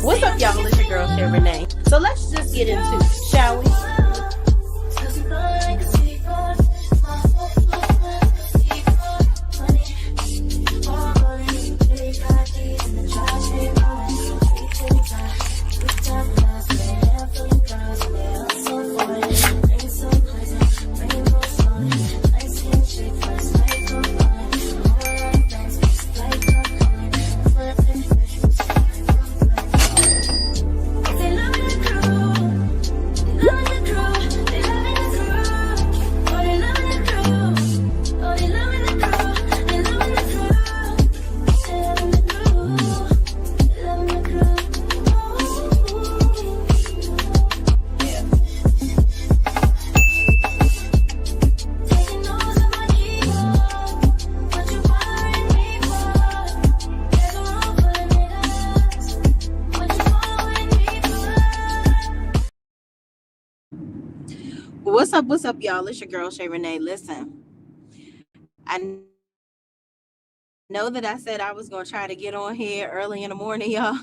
What's up, y'all? It's your girl, Shay Renee. So let's just get into it, shall we? What's up, y'all? It's your girl, Shay Renee. Listen, I know that I said I was going to try to get on here early in the morning, y'all.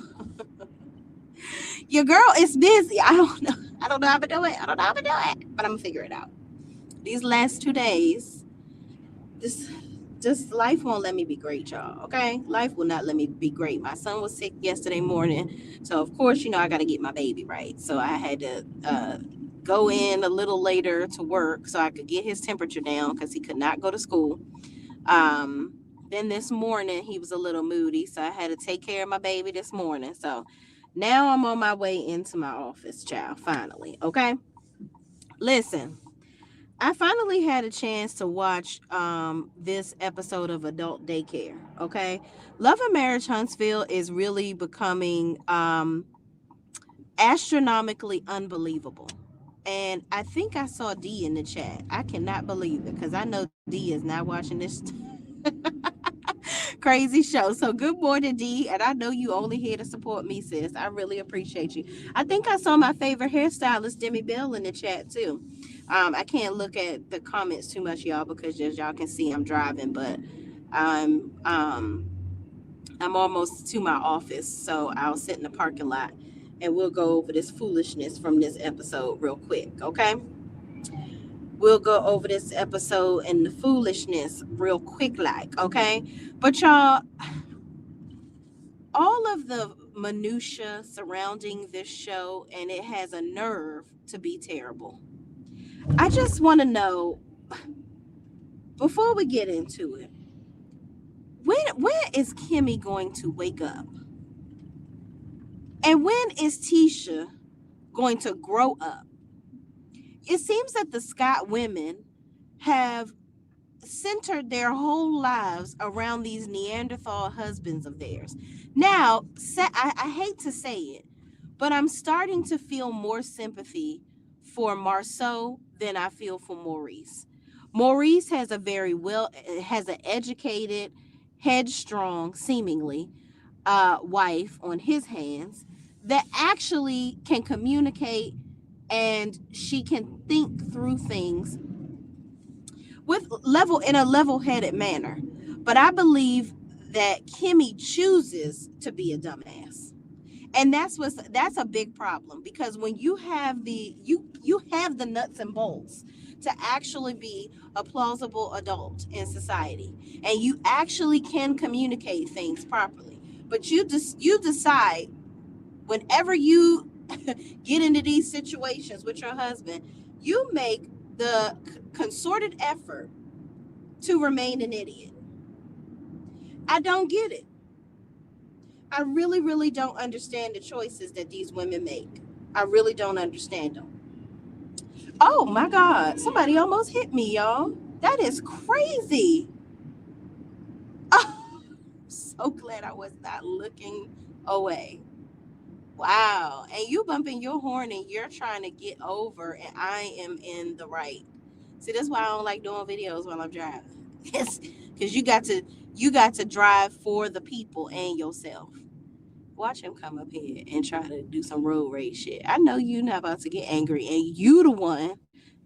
Your girl is busy. I don't know how to do it. But I'm going to figure it out. These last 2 days, just life won't let me be great, y'all, okay? Life will not let me be great. My son was sick yesterday morning. So, of course, I got to get my baby right. So I had to go in a little later to work so I could get his temperature down because he could not go to school. Then this morning he was a little moody, so I had to take care of my baby this morning. So now I'm on my way into my office, child, finally, okay? Listen, I finally had a chance to watch this episode of Adult Daycare, okay? Love and Marriage Huntsville is really becoming astronomically unbelievable. And I think I saw D in the chat. I cannot believe it because I know D is not watching this crazy show. So good morning, D. And I know you only here to support me, sis. I really appreciate you. I think I saw my favorite hairstylist, Demi Bell, in the chat too. I can't look at the comments too much, y'all, because as y'all can see, I'm driving, but I'm almost to my office. So I'll sit in the parking lot and we'll go over this foolishness from this episode real quick, okay? We'll go over this episode and the foolishness real quick, okay? But y'all, all of the minutia surrounding this show, and it has a nerve to be terrible. I just want to know, before we get into it, when is Kimmy going to wake up? And when is Tisha going to grow up? It seems that the Scott women have centered their whole lives around these Neanderthal husbands of theirs. Now, I hate to say it, but I'm starting to feel more sympathy for Marceau than I feel for Maurice. Maurice has an educated, headstrong, seemingly, wife on his hands that actually can communicate, and she can think through things in a level-headed manner. But I believe that Kimmy chooses to be a dumbass. And that's a big problem, because when you have the nuts and bolts to actually be a plausible adult in society, and you actually can communicate things properly, but you decide whenever you get into these situations with your husband, you make the concerted effort to remain an idiot. I don't get it. I really, really don't understand the choices that these women make. I really don't understand them. Oh my God, somebody almost hit me, y'all. That is crazy. Oh, so glad I was not looking away. Wow. And you bumping your horn and you're trying to get over, and I am in the right. See, that's why I don't like doing videos while I'm driving. Because you got to drive for the people and yourself. Watch him come up here and try to do some road rage shit. I know you're not about to get angry, and you the one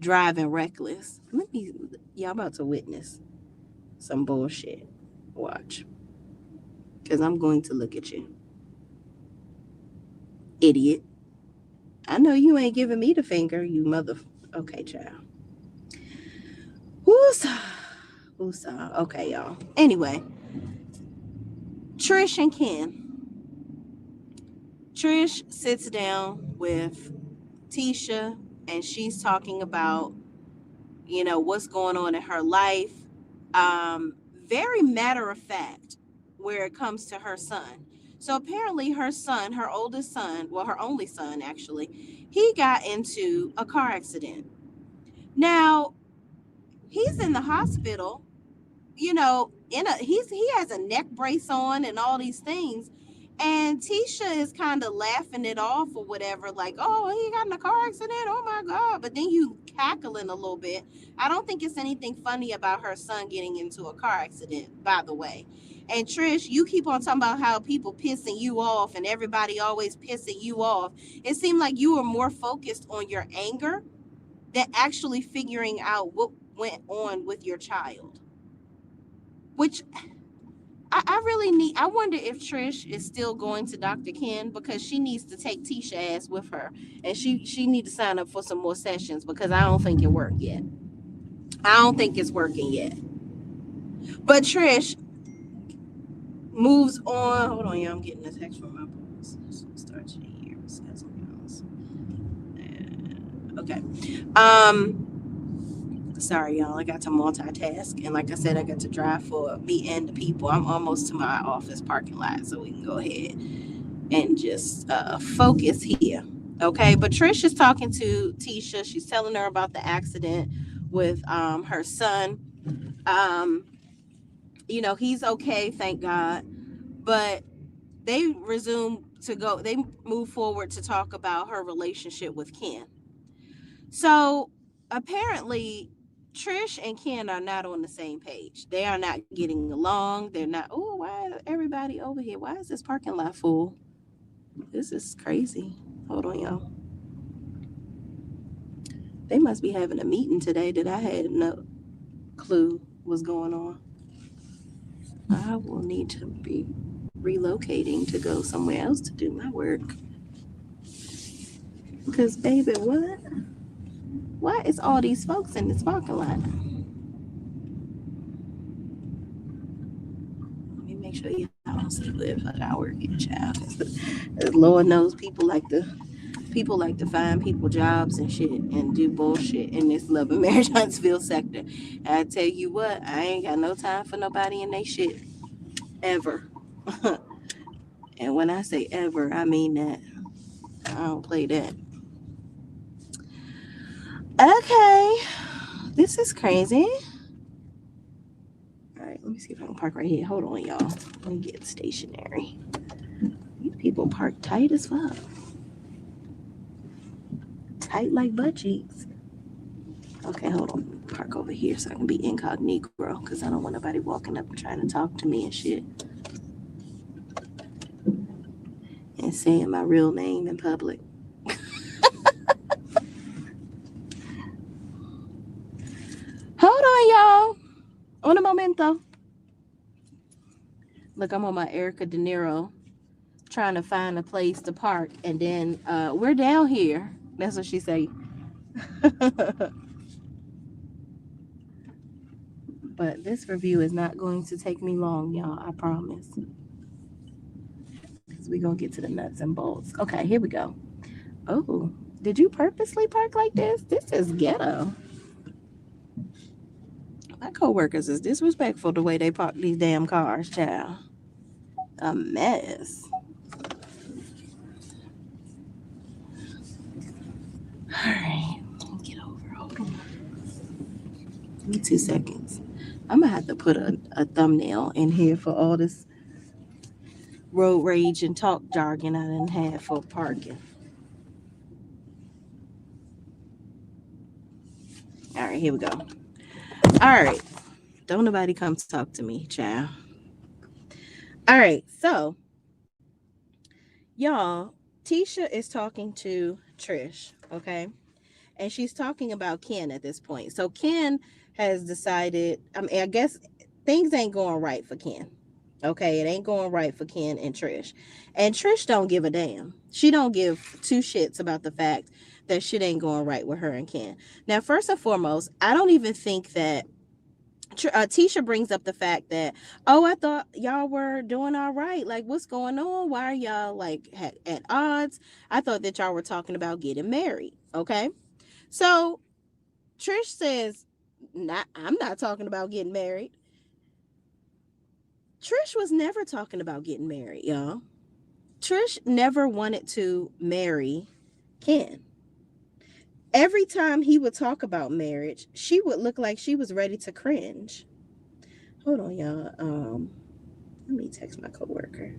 driving reckless. Y'all about to witness some bullshit. Watch. Because I'm going to look at you. idiot. I know you ain't giving me the finger, you mother. Okay, child. Who's okay, y'all. Anyway, Trish and Ken. Trish sits down with Tisha and she's talking about, what's going on in her life. Very matter of fact where it comes to her son. So apparently her son, her oldest son, well, her only son actually, he got into a car accident. Now, he's in the hospital, he has a neck brace on and all these things. And Tisha is kind of laughing it off or whatever, like, oh, he got in a car accident. Oh my God. But then you cackling a little bit. I don't think it's anything funny about her son getting into a car accident, by the way. And Trish, you keep on talking about how people pissing you off and everybody always pissing you off. It seemed like you were more focused on your anger than actually figuring out what went on with your child. Which I really need. I wonder if Trish is still going to Dr. Ken because she needs to take Tisha ass with her, and she need to sign up for some more sessions because I don't think it worked yet. I don't think it's working yet. But Trish moves on. Hold on, y'all. I'm getting a text from my boss. Start to the year. Okay. Sorry, y'all. I got to multitask. And like I said, I got to drive for me and the people. I'm almost to my office parking lot, so we can go ahead and just focus here. Okay. But Trish is talking to Tisha. She's telling her about the accident with her son. He's okay, thank God. But they they move forward to talk about her relationship with Ken. So apparently, Trish and Ken are not on the same page. They are not getting along. They're not. Oh, why is everybody over here? Why is this parking lot full? This is crazy. Hold on, y'all. They must be having a meeting today that I had no clue was going on. I will need to be relocating to go somewhere else to do my work. Because, baby, what? Why is all these folks in this parking lot? Let me make sure you don't see live at our work, child. Lord knows people like to find people jobs and shit and do bullshit in this Love and Marriage Huntsville sector. And I tell you what, I ain't got no time for nobody in they shit ever. And when I say ever, I mean that. I don't play that. Okay, this is crazy. All right, let me see if I can park right here. Hold on, y'all. Let me get stationary. These people park tight as fuck. Tight like butt cheeks. Okay, hold on. Park over here so I can be incognito because I don't want nobody walking up and trying to talk to me and shit. And saying my real name in public. Hold on, y'all. Un momento. Look, I'm on my Erica De Niro trying to find a place to park. And then we're down here. That's what she say. But this review is not going to take me long, y'all. I promise. Because we're going to get to the nuts and bolts. Okay, here we go. Oh, did you purposely park like this? This is ghetto. My coworkers is disrespectful the way they park these damn cars, child. A mess. All right, get over. Hold on. Give me 2 seconds. I'm gonna have to put a thumbnail in here for all this road rage and talk jargon I didn't have for parking. All right, here we go. All right, don't nobody come talk to me, child. All right, so y'all, Tisha is talking to Trish, okay? And she's talking about Ken at this point. So Ken has decided, I guess things ain't going right for Ken, Okay, it ain't going right for Ken and Trish. And Trish don't give a damn. She don't give two shits about the fact that shit ain't going right with her and Ken. Now, first and foremost, I don't even think that Tisha brings up the fact that, oh, I thought y'all were doing all right. Like, what's going on? Why are y'all like at odds? I thought that y'all were talking about getting married. Okay, so Trish says, "Not, I'm not talking about getting married." Trish was never talking about getting married, y'all. Trish never wanted to marry Ken. Every time he would talk about marriage, she would look like she was ready to cringe. Hold on, y'all. Let me text my coworker.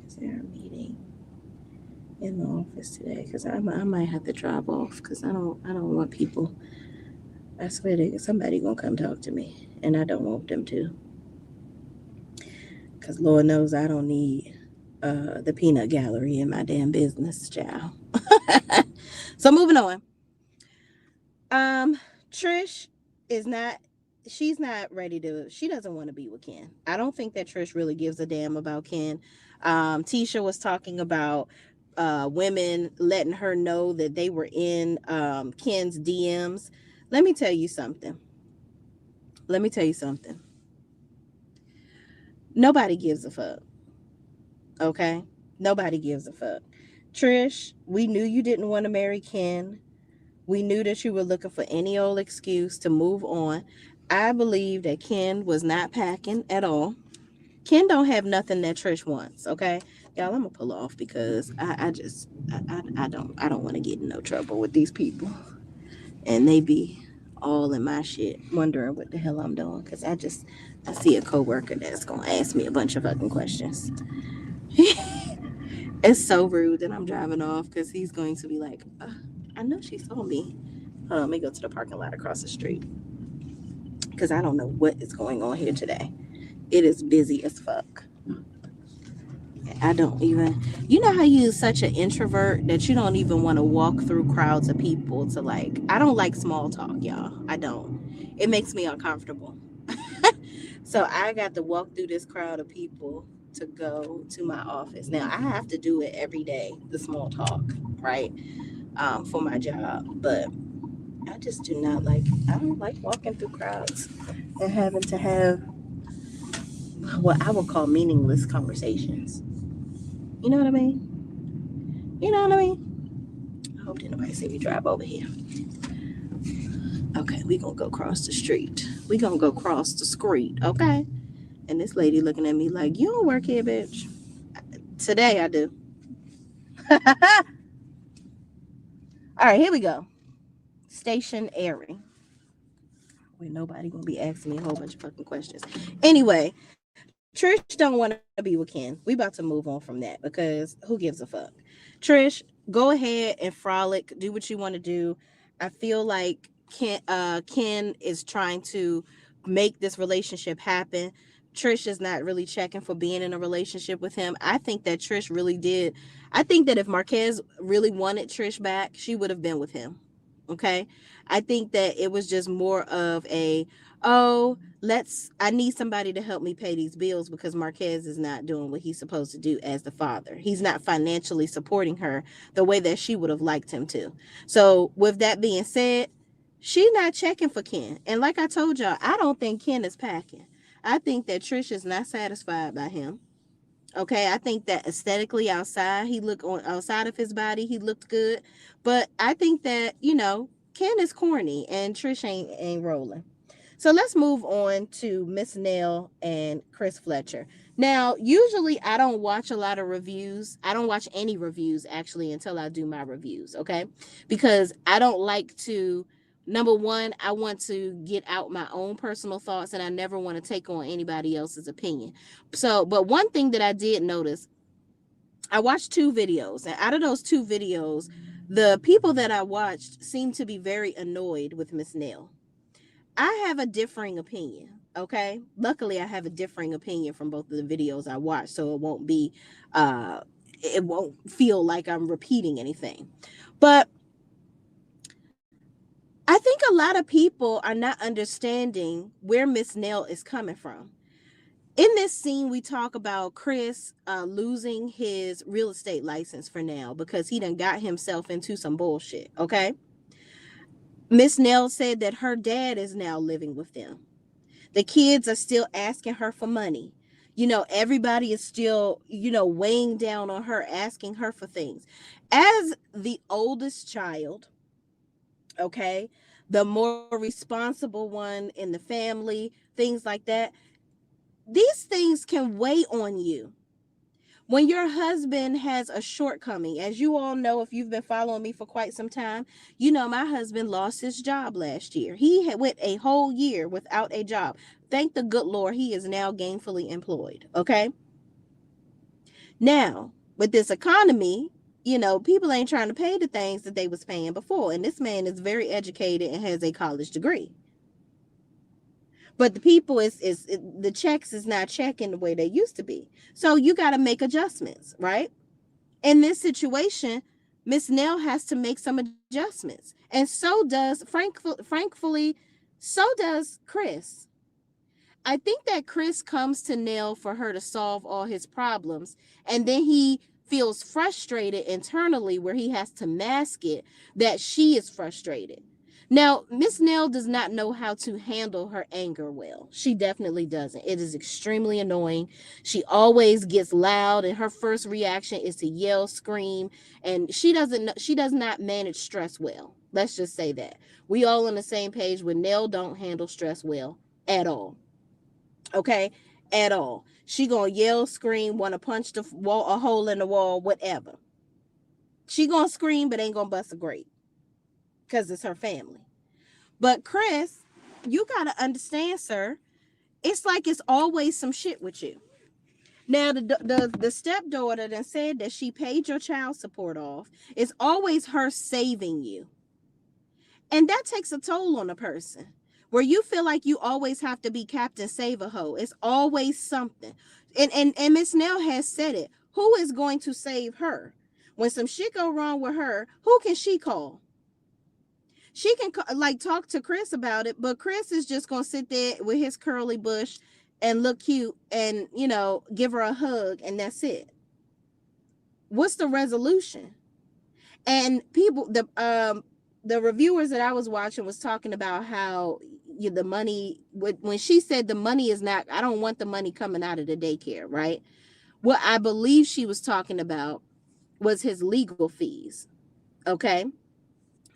Is there a meeting in the office today? Because I might have to drop off because I don't want people. I swear to somebody gonna come talk to me, and I don't want them to. Because Lord knows I don't need the peanut gallery in my damn business, child. So moving on. Trish is not. She's not ready to. She doesn't want to be with Ken. I don't think that Trish really gives a damn about Ken. Tisha was talking about women letting her know that they were in Ken's DMs. Let me tell you something. Let me tell you something. Nobody gives a fuck. Okay? Nobody gives a fuck. Trish, we knew you didn't want to marry Ken. We knew that you were looking for any old excuse to move on. I believe that Ken was not packing at all. Ken don't have nothing that Trish wants, okay? Y'all, I'm gonna pull off because I don't want to get in no trouble with these people. And they be all in my shit, wondering what the hell I'm doing. Cause I see a coworker that's gonna ask me a bunch of fucking questions. It's so rude that I'm driving off because he's going to be like, I know she saw me. Let me go to the parking lot across the street because I don't know what is going on here today. It is busy as fuck. I don't even, you know how you such an introvert that you don't even want to walk through crowds of people to like, I don't like small talk, y'all. I don't. It makes me uncomfortable. So I got to walk through this crowd of people to go to my office. Now I have to do it every day, the small talk, right? For my job. But I just do not like, I don't like walking through crowds and having to have what I would call meaningless conversations. You know what I mean? You know what I mean? I hope that nobody see me drive over here. Okay, we gonna go cross the street. We gonna go cross the street, okay? And this lady looking at me like, you don't work here, bitch. Today I do. All right, here we go. Station airing. Where nobody gonna be asking me a whole bunch of fucking questions. Anyway, Trish don't want to be with Ken. We about to move on from that because who gives a fuck? Trish, go ahead and frolic. Do what you want to do. I feel like Ken is trying to make this relationship happen. Trish is not really checking for being in a relationship with him. I think that Trish really did. I think that if Marquez really wanted Trish back, she would have been with him. Okay. I think that it was just more of a, oh, I need somebody to help me pay these bills because Marquez is not doing what he's supposed to do as the father. He's not financially supporting her the way that she would have liked him to. So with that being said, she's not checking for Ken. And like I told y'all, I don't think Ken is packing. I think that Trish is not satisfied by him. Okay, I think that aesthetically outside, he looked on outside of his body, he looked good. But I think that, Ken is corny and Trish ain't rolling. So let's move on to Miss Nell and Chris Fletcher. Now, usually I don't watch a lot of reviews. I don't watch any reviews actually until I do my reviews, okay? Because I don't like to, number one, I want to get out my own personal thoughts and I never want to take on anybody else's opinion. So, but one thing that I did notice, I watched two videos, and out of those two videos, the people that I watched seemed to be very annoyed with Miss Nell. I have a differing opinion. Okay. Luckily, I have a differing opinion from both of the videos I watched, so it won't feel like I'm repeating anything. But I think a lot of people are not understanding where Miss Nell is coming from. In this scene, we talk about Chris losing his real estate license for now because he done got himself into some bullshit. Okay. Miss Nell said that her dad is now living with them. The kids are still asking her for money. Everybody is still, weighing down on her, asking her for things. As the oldest child, okay, the more responsible one in the family, things like that, these things can weigh on you. When your husband has a shortcoming, as you all know, if you've been following me for quite some time, my husband lost his job last year. He had went a whole year without a job. Thank the good Lord, he is now gainfully employed. Okay. Now, with this economy, people ain't trying to pay the things that they was paying before. And this man is very educated and has a college degree. But the people the checks is not checking the way they used to be. So you got to make adjustments, right? In this situation, Miss Nell has to make some adjustments. And so does, frankly, so does Chris. I think that Chris comes to Nell for her to solve all his problems, and then he feels frustrated internally where he has to mask it that she is frustrated. Now, Miss Nell does not know how to handle her anger well. She definitely doesn't. It is extremely annoying. She always gets loud, and her first reaction is to yell, scream, and she does not manage stress well. Let's just say that. We all on the same page with Nell don't handle stress well at all. Okay? At all. She gonna yell, scream, want to punch the wall, a hole in the wall, whatever. She gonna scream, but ain't gonna bust a grape because it's her family. But Chris, you gotta understand, sir. It's like it's always some shit with you. Now the stepdaughter then said that she paid your child support off. It's always her saving you, and that takes a toll on a person. Where you feel like you always have to be Captain Save-A-Ho. It's always something. And Miss Nell has said it. Who is going to save her? When some shit go wrong with her, who can she call? She can talk to Chris about it, but Chris is just going to sit there with his curly bush and look cute and, give her a hug, and that's it. What's the resolution? And people, the reviewers that I was watching was talking about how the money, when she said the money is not, I don't want the money coming out of the daycare, right? What I believe she was talking about was his legal fees. Okay.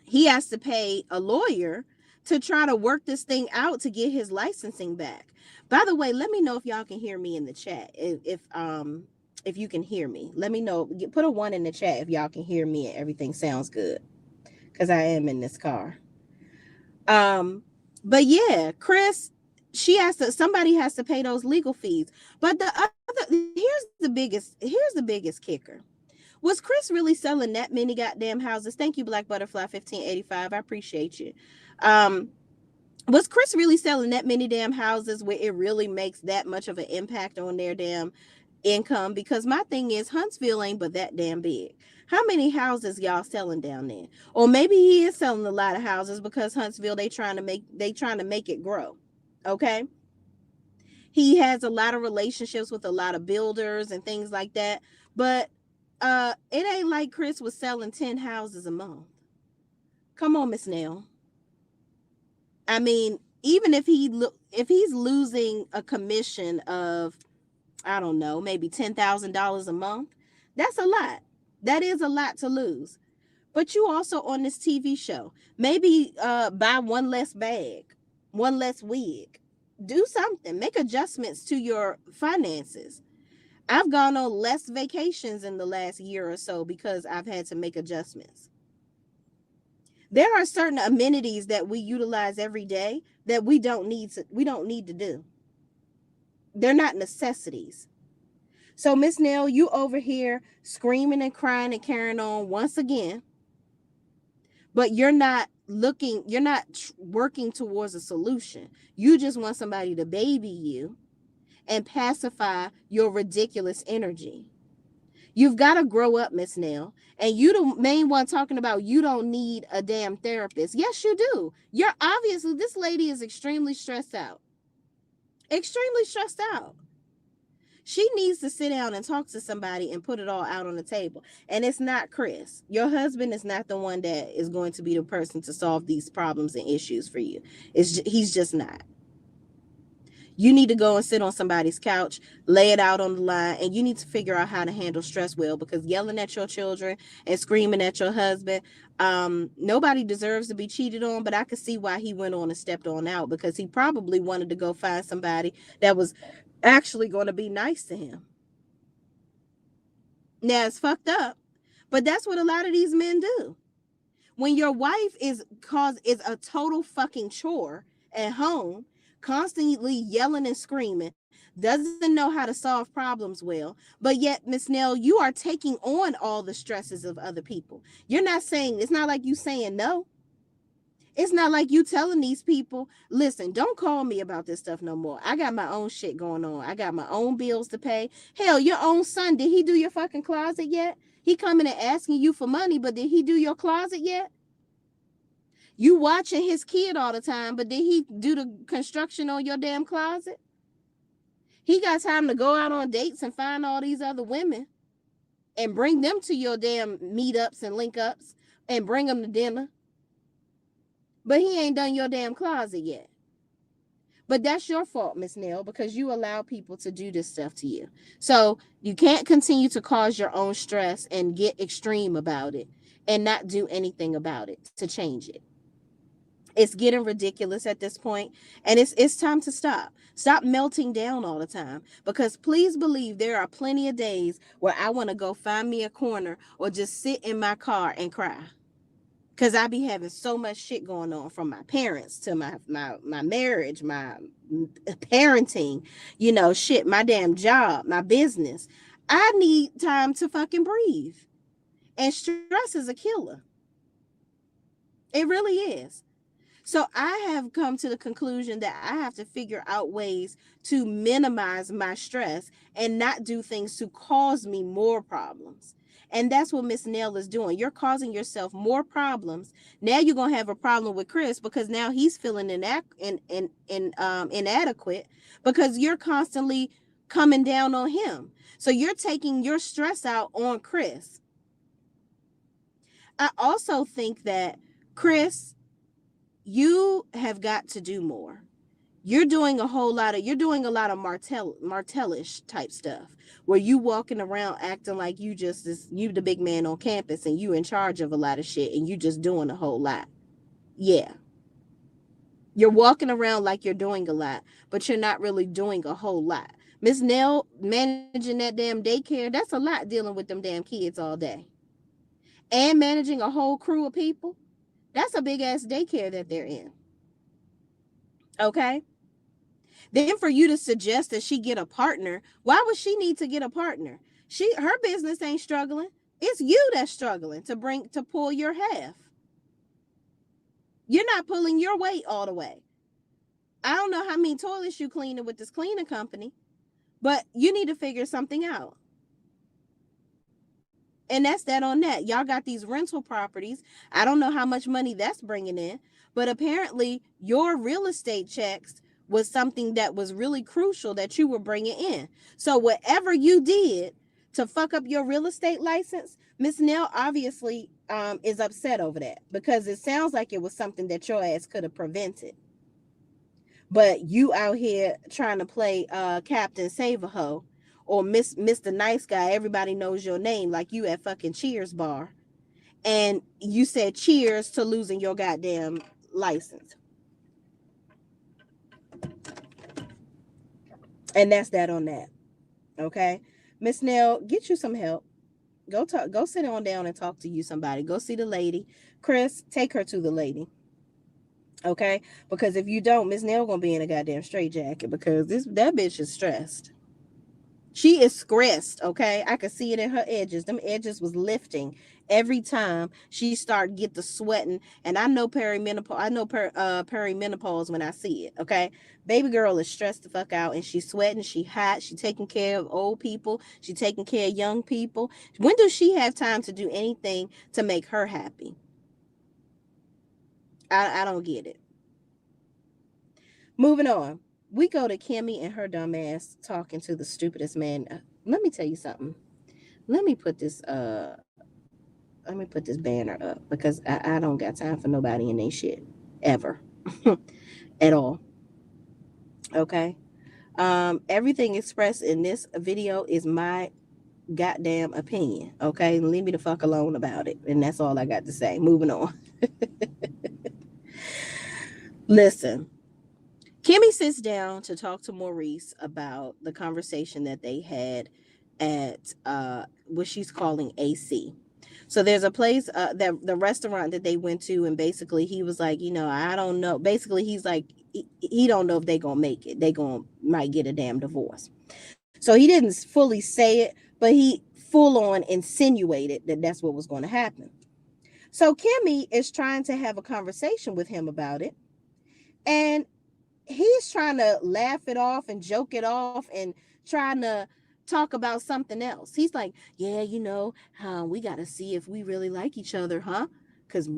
He has to pay a lawyer to try to work this thing out to get his licensing back. By the way, let me know if y'all can hear me in the chat. If you can hear me, let me know. Put a 1 in the chat if y'all can hear me and everything sounds good, because I am in this car. But yeah, Chris, somebody has to pay those legal fees. But here's the biggest kicker. Was Chris really selling that many goddamn houses? Thank you, Black Butterfly 1585. I appreciate you. Was Chris really selling that many damn houses where it really makes that much of an impact on their damn income? Because my thing is, Huntsville ain't but that damn big. How many houses y'all selling down there? Or maybe he is selling a lot of houses because Huntsville, they trying to make it grow. Okay. He has a lot of relationships with a lot of builders and things like that. But it ain't like Chris was selling 10 houses a month. Come on, Miss Nell. I mean, even if he's losing a commission of, I don't know, maybe $10,000 a month, that's a lot. That is a lot to lose. But you also on this TV show, maybe buy one less bag, one less wig, do something, make adjustments to your finances. I've gone on less vacations in the last year or so because I've had to make adjustments. There are certain amenities that we utilize every day that we don't need to do. They're not necessities. So Miss Nell, you over here screaming and crying and carrying on once again, but you're not working towards a solution. You just want somebody to baby you and pacify your ridiculous energy. You've got to grow up, Miss Nell. And you the main one talking about you don't need a damn therapist. Yes, you do. You're obviously, this lady is extremely stressed out. Extremely stressed out. She needs to sit down and talk to somebody and put it all out on the table. And it's not Chris. Your husband is not the one that is going to be the person to solve these problems and issues for you. He's just not. You need to go and sit on somebody's couch, lay it out on the line, and you need to figure out how to handle stress well, because yelling at your children and screaming at your husband, nobody deserves to be cheated on, but I could see why he went on and stepped on out, because he probably wanted to go find somebody that was actually going to be nice to him. Now, it's fucked up, but that's what a lot of these men do. When your wife is a total fucking chore at home, constantly yelling and screaming, doesn't know how to solve problems well, but yet, Miss Nell, you are taking on all the stresses of other people. You're not saying, it's not like you saying no. It's not like you telling these people, listen, don't call me about this stuff no more. I got my own shit going on. I got my own bills to pay. Hell, your own son, did he do your fucking closet yet? He coming and asking you for money, but did he do your closet yet? You watching his kid all the time, but did he do the construction on your damn closet? He got time to go out on dates and find all these other women and bring them to your damn meetups and link ups and bring them to dinner. But he ain't done your damn closet yet. But that's your fault, Miss Nell, because you allow people to do this stuff to you. So you can't continue to cause your own stress and get extreme about it and not do anything about it to change it. It's getting ridiculous at this point, and it's time to stop. Stop melting down all the time, because please believe there are plenty of days where I want to go find me a corner or just sit in my car and cry, because I be having so much shit going on, from my parents to my marriage, my parenting, shit, my damn job, my business. I need time to fucking breathe, and stress is a killer. It really is. So I have come to the conclusion that I have to figure out ways to minimize my stress and not do things to cause me more problems. And that's what Miss Nell is doing. You're causing yourself more problems. Now you're going to have a problem with Chris, because now he's feeling inadequate, because you're constantly coming down on him. So you're taking your stress out on Chris. I also think that, Chris, you have got to do more. You're doing a lot of Martellish type stuff, where you walking around acting like you the big man on campus and you in charge of a lot of shit, and you just doing a whole lot. Yeah. You're walking around like you're doing a lot, but you're not really doing a whole lot. Miss Nell managing that damn daycare, that's a lot, dealing with them damn kids all day. And managing a whole crew of people. That's a big ass daycare that they're in. Okay? Then for you to suggest that she get a partner, why would she need to get a partner? Her business ain't struggling. It's you that's struggling to pull your half. You're not pulling your weight all the way. I don't know how many toilets you cleaning with this cleaning company, but you need to figure something out. And that's that on that. Y'all got these rental properties. I don't know how much money that's bringing in, but apparently your real estate checks was something that was really crucial that you were bringing in. So whatever you did to fuck up your real estate license, Miss Nell obviously is upset over that, because it sounds like it was something that your ass could have prevented. But you out here trying to play Captain Save-A-Ho or Mr. Nice Guy. Everybody knows your name, like you at fucking Cheers bar. And you said cheers to losing your goddamn license. And that's that on that. Okay? Miss Nell, get you some help. Go sit on down and talk to you somebody. Go see the lady. Chris, take her to the lady. Okay? Because if you don't, Miss Nell gonna be in a goddamn straitjacket, because that bitch is stressed. She is stressed, okay? I could see it in her edges. Them edges was lifting every time she started get the sweating. And I know perimenopause. I know perimenopause when I see it, okay? Baby girl is stressed the fuck out, and she's sweating. She hot. She taking care of old people. She taking care of young people. When does she have time to do anything to make her happy? I don't get it. Moving on. We go to Kimmy and her dumb ass talking to the stupidest man. Let me tell you something. Let me put this banner up because I don't got time for nobody in they shit ever. At all. Okay. Everything expressed in this video is my goddamn opinion. Okay. Leave me the fuck alone about it. And that's all I got to say. Moving on. Listen. Kimmy sits down to talk to Maurice about the conversation that they had at what she's calling AC. So there's a place that the restaurant that they went to, and basically he was like, I don't know. Basically, he's like, he don't know if they gonna make it. They gonna might get a damn divorce. So he didn't fully say it, but he full on insinuated that that's what was going to happen. So Kimmy is trying to have a conversation with him about it, and he's trying to laugh it off and joke it off and trying to talk about something else. He's like, yeah, we got to see if we really like each other, huh? Because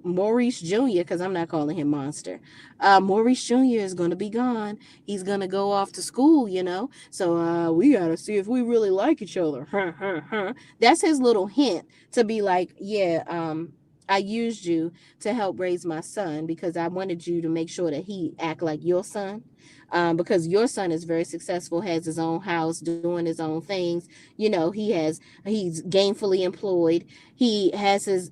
Maurice Jr., because I'm not calling him Monster. Maurice Jr. is going to be gone. He's going to go off to school, So we got to see if we really like each other. That's his little hint to be like, yeah, I used you to help raise my son because I wanted you to make sure that he act like your son. Because your son is very successful, has his own house, doing his own things. He's gainfully employed. He has his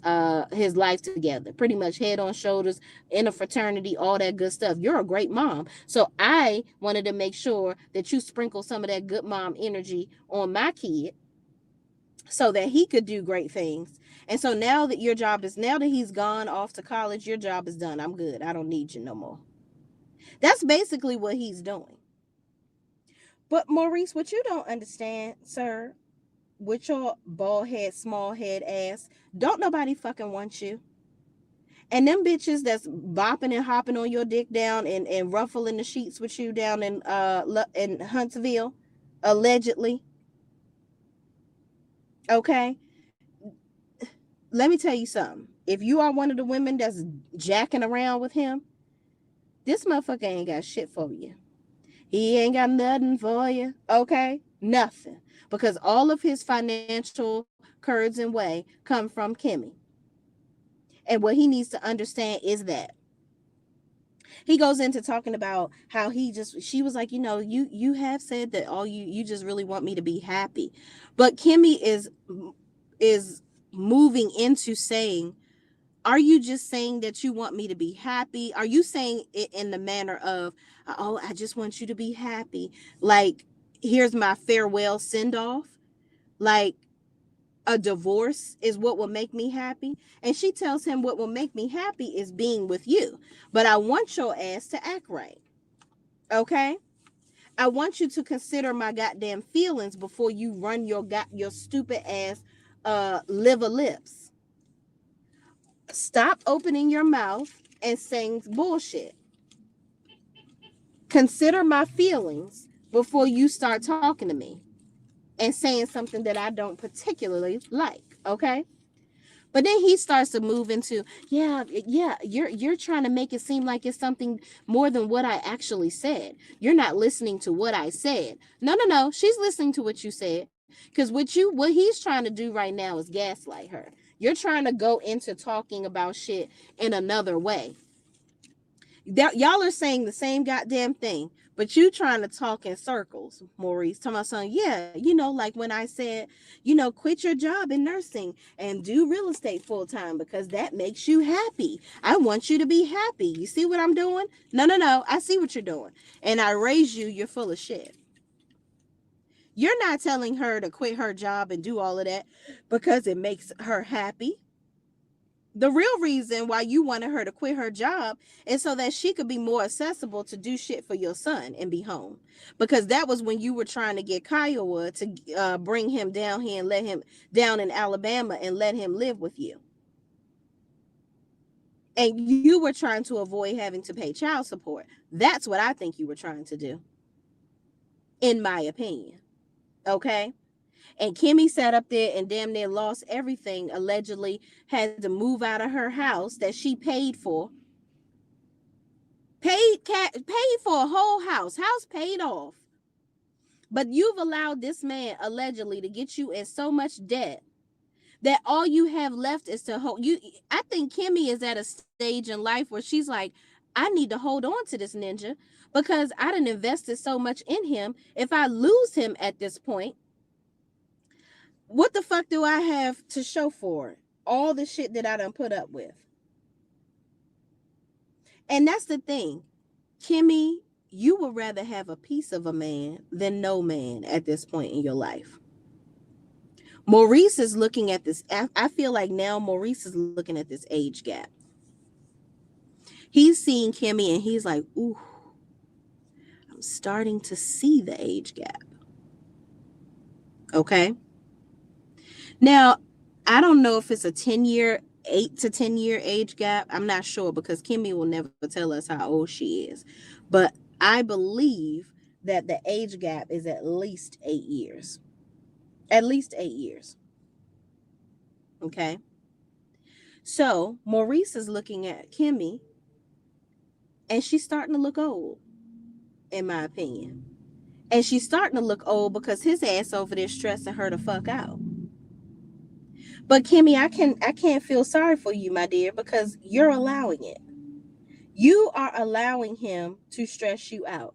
life together, pretty much head on shoulders in a fraternity, all that good stuff. You're a great mom. So I wanted to make sure that you sprinkle some of that good mom energy on my kid so that he could do great things. And so now that he's gone off to college, your job is done. I'm good. I don't need you no more. That's basically what he's doing. But Maurice, what you don't understand, sir, with your bald head, small head ass, don't nobody fucking want you. And them bitches that's bopping and hopping on your dick down and ruffling the sheets with you down in Huntsville, allegedly. Okay? Let me tell you something. If you are one of the women that's jacking around with him, this motherfucker ain't got shit for you. He ain't got nothing for you. Okay? Nothing. Because all of his financial curds and way come from Kimmy. And what he needs to understand is that he goes into talking about how she was like, you have said that all you just really want me to be happy. But Kimmy is moving into saying, are you just saying that you want me to be happy? Are you saying it in the manner of, oh, I just want you to be happy? Like, here's my farewell send off. Like, a divorce is what will make me happy. And she tells him what will make me happy is being with you. But I want your ass to act right. Okay? I want you to consider my goddamn feelings before you run your stupid ass liver lips. Stop opening your mouth and saying bullshit. Consider my feelings before you start talking to me and saying something that I don't particularly like. Okay? But then he starts to move into, yeah, you're trying to make it seem like it's something more than what I actually said. You're not listening to what I said. No. She's listening to what you said. Because what he's trying to do right now is gaslight her. You're trying to go into talking about shit in another way. Y'all are saying the same goddamn thing, but you trying to talk in circles, Maurice. Talking about something, yeah, like when I said, quit your job in nursing and do real estate full time because that makes you happy. I want you to be happy. You see what I'm doing? No. I see what you're doing. And I raise you, you're full of shit. You're not telling her to quit her job and do all of that because it makes her happy. The real reason why you wanted her to quit her job is so that she could be more accessible to do shit for your son and be home. Because that was when you were trying to get Kiowa to bring him down here and let him down in Alabama and let him live with you. And you were trying to avoid having to pay child support. That's what I think you were trying to do, in my opinion. Okay? And Kimmy sat up there and damn near lost everything, allegedly had to move out of her house that she paid for. Paid for a whole house paid off. But you've allowed this man allegedly to get you in so much debt that all you have left is to hold you. I think Kimmy is at a stage in life where she's like, I need to hold on to this ninja because I done invested so much in him. If I lose him at this point, what the fuck do I have to show for it? All the shit that I done put up with. And that's the thing. Kimmy, you would rather have a piece of a man than no man at this point in your life. Maurice is looking at this. I feel like now Maurice is looking at this age gap. He's seeing Kimmy and he's like, ooh, I'm starting to see the age gap. Okay. Now, I don't know if it's a 8 to 10 year age gap. I'm not sure because Kimmy will never tell us how old she is. But I believe that the age gap is at least 8 years. At least 8 years. Okay. So Maurice is looking at Kimmy and she's starting to look old, in my opinion. And she's starting to look old because his ass over there stressing her the fuck out. But Kimmy, I can't feel sorry for you, my dear, because you're allowing it. You are allowing him to stress you out.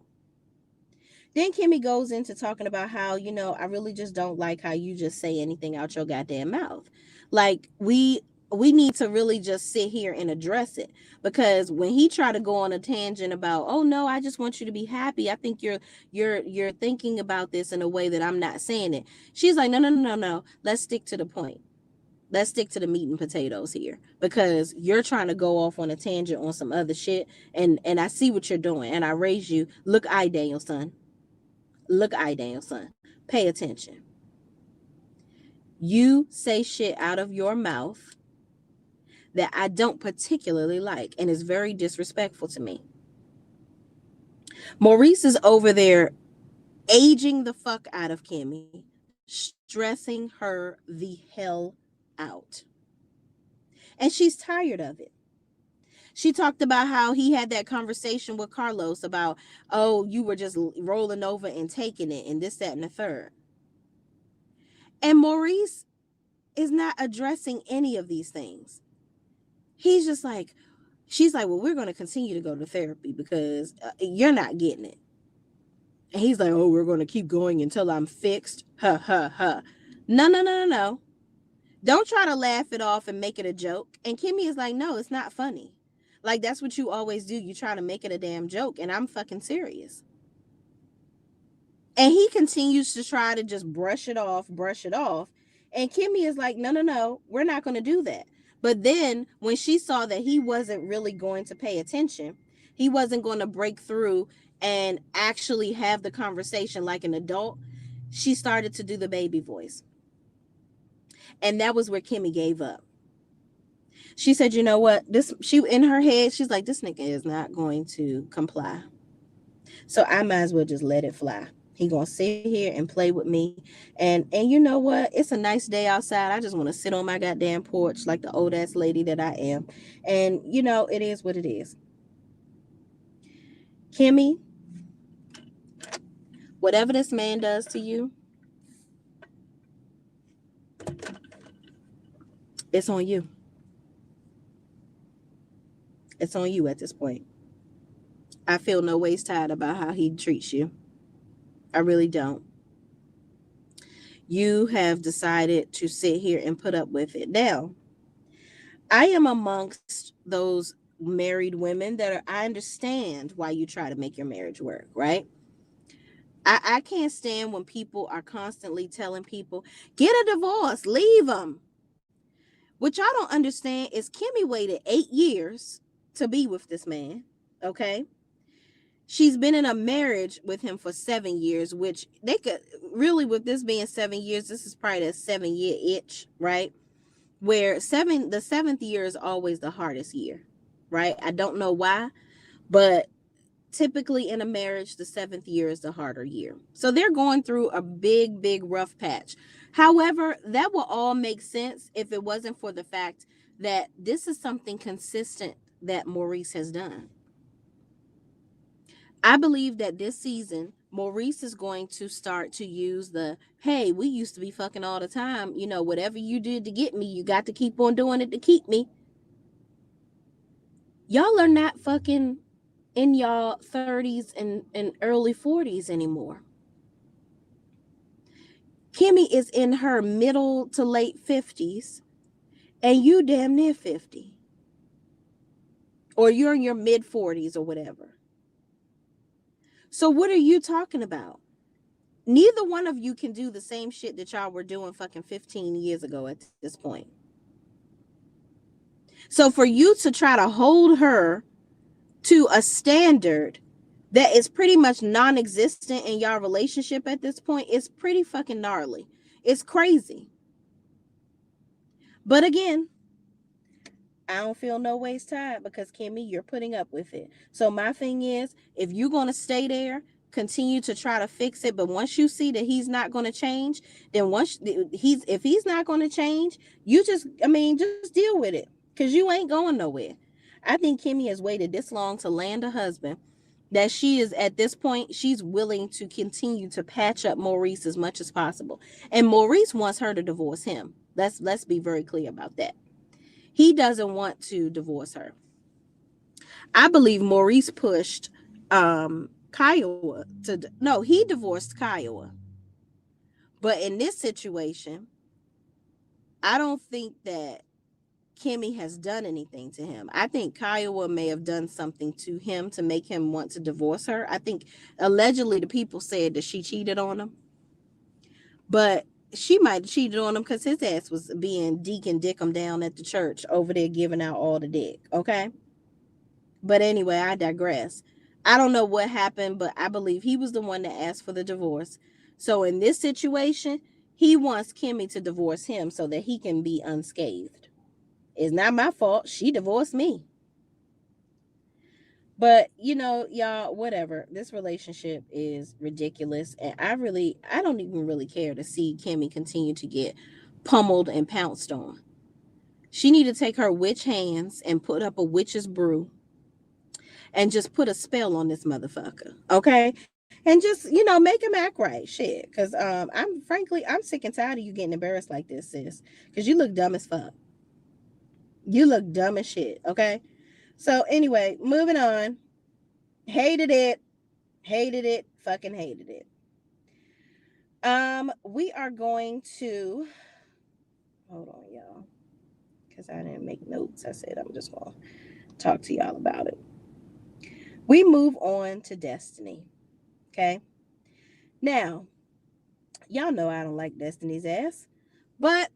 Then Kimmy goes into talking about how, I really just don't like how you just say anything out your goddamn mouth. Like we need to really just sit here and address it, because when he tried to go on a tangent about, oh no, I just want you to be happy, I think you're thinking about this in a way that I'm not saying it. She's like, no, let's stick to the point. Let's stick to the meat and potatoes here, because you're trying to go off on a tangent on some other shit, and I see what you're doing, and I raise you. Look, Daniel, son. Pay attention. You say shit out of your mouth that I don't particularly like, and is very disrespectful to me. Maurice is over there aging the fuck out of Kimmy, stressing her the hell out. And she's tired of it. She talked about how he had that conversation with Carlos about, oh, you were just rolling over and taking it and this, that, and the third. And Maurice is not addressing any of these things. He's just like, she's like, well, we're going to continue to go to therapy because you're not getting it. And he's like, oh, we're going to keep going until I'm fixed. Ha, ha, ha. No. Don't try to laugh it off and make it a joke. And Kimmy is like, no, it's not funny. Like, that's what you always do. You try to make it a damn joke, and I'm fucking serious. And he continues to try to just brush it off. And Kimmy is like, no, we're not going to do that. But then when she saw that he wasn't really going to pay attention, he wasn't going to break through and actually have the conversation like an adult, she started to do the baby voice. And that was where Kimmy gave up. She said, you know what? She in her head, she's like, this nigga is not going to comply. So I might as well just let it fly. He gonna sit here and play with me. And you know what? It's a nice day outside. I just want to sit on my goddamn porch like the old ass lady that I am. And it is what it is. Kimmy, whatever this man does to you, it's on you. It's on you at this point. I feel no ways tired about how he treats you. I really don't. You have decided to sit here and put up with it. Now, I am amongst those married women I understand why you try to make your marriage work, right? I can't stand when people are constantly telling people, get a divorce, leave them. What y'all don't understand is Kimmy waited 8 years to be with this man. Okay. She's been in a marriage with him for 7 years, which they could really, with this being 7 years, this is probably a 7 year itch, right? Where the seventh year is always the hardest year, right? I don't know why, but typically in a marriage, the seventh year is the harder year. So they're going through a big rough patch. However, that will all make sense if it wasn't for the fact that this is something consistent that Maurice has done. I believe that this season, Maurice is going to start to use the, hey, we used to be fucking all the time. You know, whatever you did to get me, you got to keep on doing it to keep me. Y'all are not fucking in y'all 30s and early 40s anymore. Kimmy is in her middle to late 50s, and you damn near 50. Or you're in your mid 40s or whatever. So what are you talking about? Neither one of you can do the same shit that y'all were doing fucking 15 years ago at this point. So for you to try to hold her to a standard that is pretty much non-existent in y'all relationship at this point is pretty fucking gnarly. It's crazy. But again, I don't feel no ways tied because Kimmy, you're putting up with it. So my thing is, if you're going to stay there, continue to try to fix it. But once you see that he's not going to change, then if he's not going to change, you just deal with it because you ain't going nowhere. I think Kimmy has waited this long to land a husband that she is at this point, she's willing to continue to patch up Maurice as much as possible. And Maurice wants her to divorce him. Let's be very clear about that. He doesn't want to divorce her. I believe Maurice pushed Kiowa to no, he divorced Kiowa. But in this situation, I don't think that Kimmy has done anything to him. I think Kiowa may have done something to him to make him want to divorce her. I think allegedly the people said that she cheated on him. But she might have cheated on him because his ass was being Deacon Dickum down at the church over there giving out all the dick. Okay. But anyway, I digress. I don't know what happened, but I believe he was the one that asked for the divorce. So in this situation, he wants Kimmy to divorce him so that he can be unscathed. It's not my fault. She divorced me. But, y'all, whatever. This relationship is ridiculous. And I don't even really care to see Kimmy continue to get pummeled and pounced on. She need to take her witch hands and put up a witch's brew and just put a spell on this motherfucker. Okay? And just, make him act right. Shit. Because I'm sick and tired of you getting embarrassed like this, sis. Because you look dumb as fuck. You look dumb as shit. Okay? So anyway, moving on. Hated it. Fucking hated it. We are going to hold on, y'all. Because I didn't make notes. I said I'm just gonna talk to y'all about it. We move on to Destiny. Okay. Now, y'all know I don't like Destiny's ass, but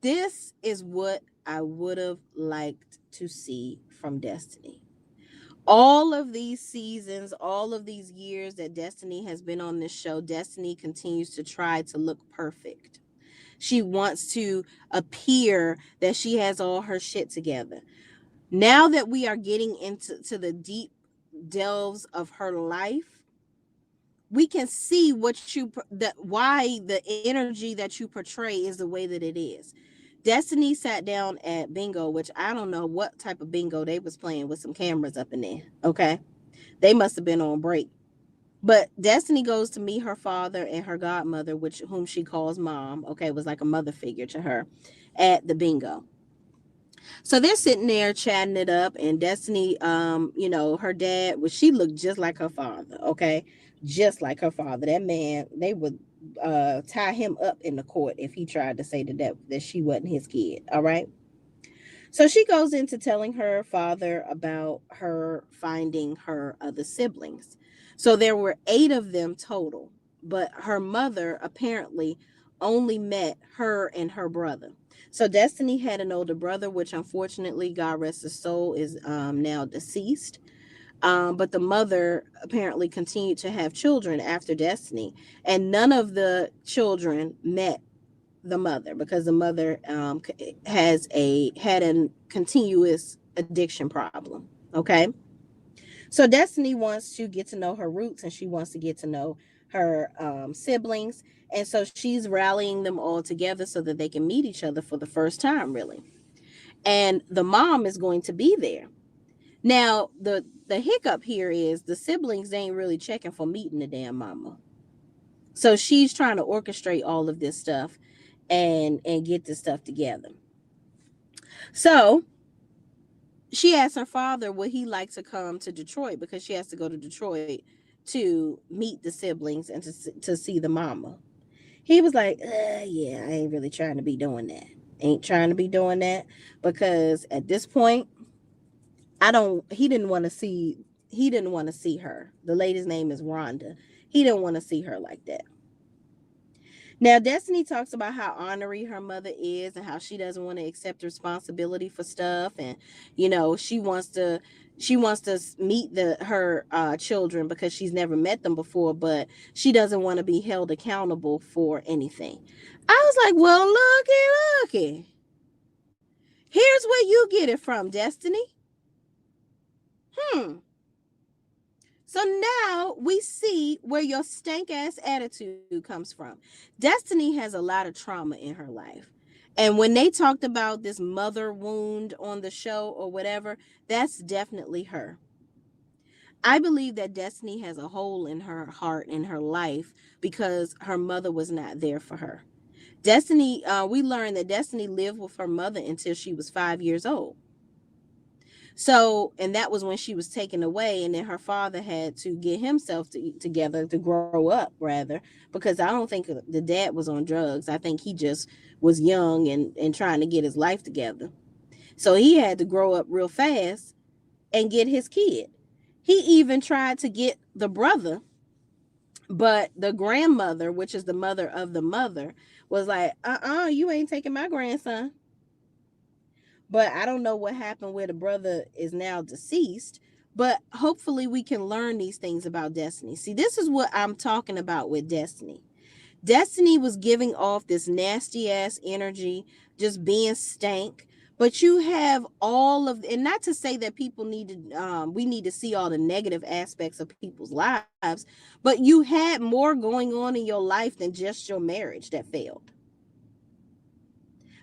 this is what I would have liked to see from Destiny. All of these seasons, all of these years that Destiny has been on this show, Destiny continues to try to look perfect. She wants to appear that she has all her shit together. Now that we are getting into the deep delves of her life, we can see why the energy that you portray is the way that it is. Destiny sat down at bingo, which I don't know what type of bingo they was playing with some cameras up in there. Okay. They must have been on break. But Destiny goes to meet her father and her godmother, whom she calls mom. Okay. It was like a mother figure to her at the bingo. So they're sitting there chatting it up, and Destiny, her dad, she looked just like her father. Okay. Just like her father. That man, they would tie him up in the court if he tried to say that she wasn't his kid. All right. So she goes into telling her father about her finding her other siblings. So there were 8 of them total, but her mother apparently only met her and her brother. So Destiny had an older brother, which unfortunately, God rest his soul, is now deceased. But the mother apparently continued to have children after Destiny, and none of the children met the mother because the mother had a continuous addiction problem. Okay, so Destiny wants to get to know her roots, and she wants to get to know her siblings, and so she's rallying them all together so that they can meet each other for the first time, really. And the mom is going to be there. Now, the hiccup here is the siblings ain't really checking for meeting the damn mama. So she's trying to orchestrate all of this stuff and get this stuff together. So she asked her father would he like to come to Detroit because she has to go to Detroit to meet the siblings and to see the mama. He was like, yeah, I ain't really trying to be doing that. Ain't trying to be doing that because at this point, I don't he didn't want to see her. The lady's name is Rhonda. He didn't want to see her like that. Now, Destiny talks about how ornery her mother is and how she doesn't want to accept responsibility for stuff. And, she wants to meet her children because she's never met them before, but she doesn't want to be held accountable for anything. I was like, well, looky. Here's where you get it from, Destiny. Hmm. So now we see where your stank ass attitude comes from. Destiny has a lot of trauma in her life. And when they talked about this mother wound on the show or whatever, that's definitely her. I believe that Destiny has a hole in her heart, in her life, because her mother was not there for her. Destiny, we learned that Destiny lived with her mother until she was 5 years old. So, and that was when she was taken away, and then her father had to get himself together to grow up, rather, because I don't think the dad was on drugs. I think he just was young and trying to get his life together. So he had to grow up real fast and get his kid. He even tried to get the brother, but the grandmother, which is the mother of the mother, was like, you ain't taking my grandson. But I don't know what happened where the brother is now deceased. But hopefully we can learn these things about Destiny. See, this is what I'm talking about with Destiny. Destiny was giving off this nasty ass energy, just being stank. But you have all of, and not to say that people need to, we need to see all the negative aspects of people's lives, but you had more going on in your life than just your marriage that failed.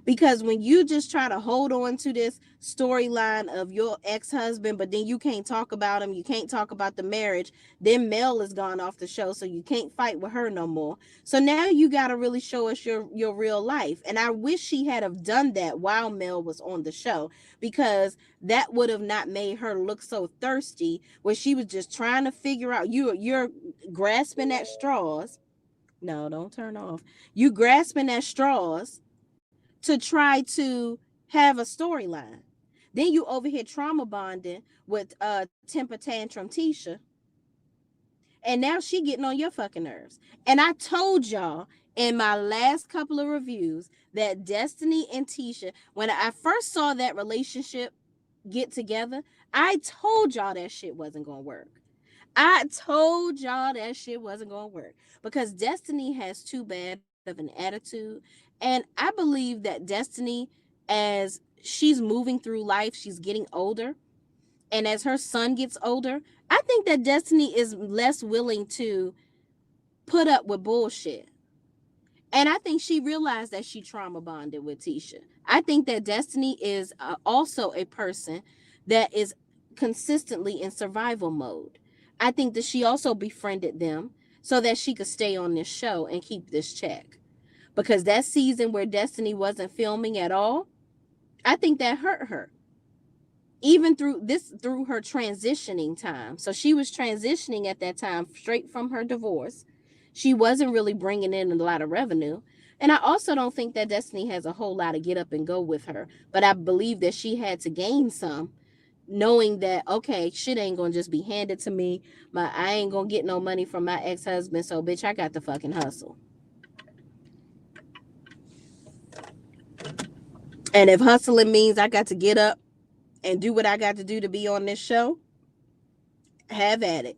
Because when you just try to hold on to this storyline of your ex-husband, but then you can't talk about him, you can't talk about the marriage, then Mel is gone off the show, so you can't fight with her no more. So now you got to really show us your real life. And I wish she had have done that while Mel was on the show, because that would have not made her look so thirsty, where she was just trying to figure out, you're grasping at straws. No, don't turn off. You grasping at straws to try to have a storyline. Then you over here trauma bonding with temper tantrum Tisha, and now she getting on your fucking nerves. And I told y'all in my last couple of reviews that Destiny and Tisha, when I first saw that relationship get together, I told y'all that shit wasn't gonna work. I told y'all that shit wasn't gonna work because Destiny has too bad of an attitude. And I believe that Destiny, as she's moving through life, she's getting older. And as her son gets older, I think that Destiny is less willing to put up with bullshit. And I think she realized that she trauma bonded with Tisha. I think that Destiny is also a person that is consistently in survival mode. I think that she also befriended them so that she could stay on this show and keep this check. Because that season where Destiny wasn't filming at all, I think that hurt her. Even through her transitioning time. So she was transitioning at that time straight from her divorce. She wasn't really bringing in a lot of revenue. And I also don't think that Destiny has a whole lot of get up and go with her. But I believe that she had to gain some, knowing that, okay, shit ain't gonna just be handed to me. I ain't gonna get no money from my ex-husband, so bitch, I got to fucking hustle. And if hustling means I got to get up and do what I got to do to be on this show, have at it.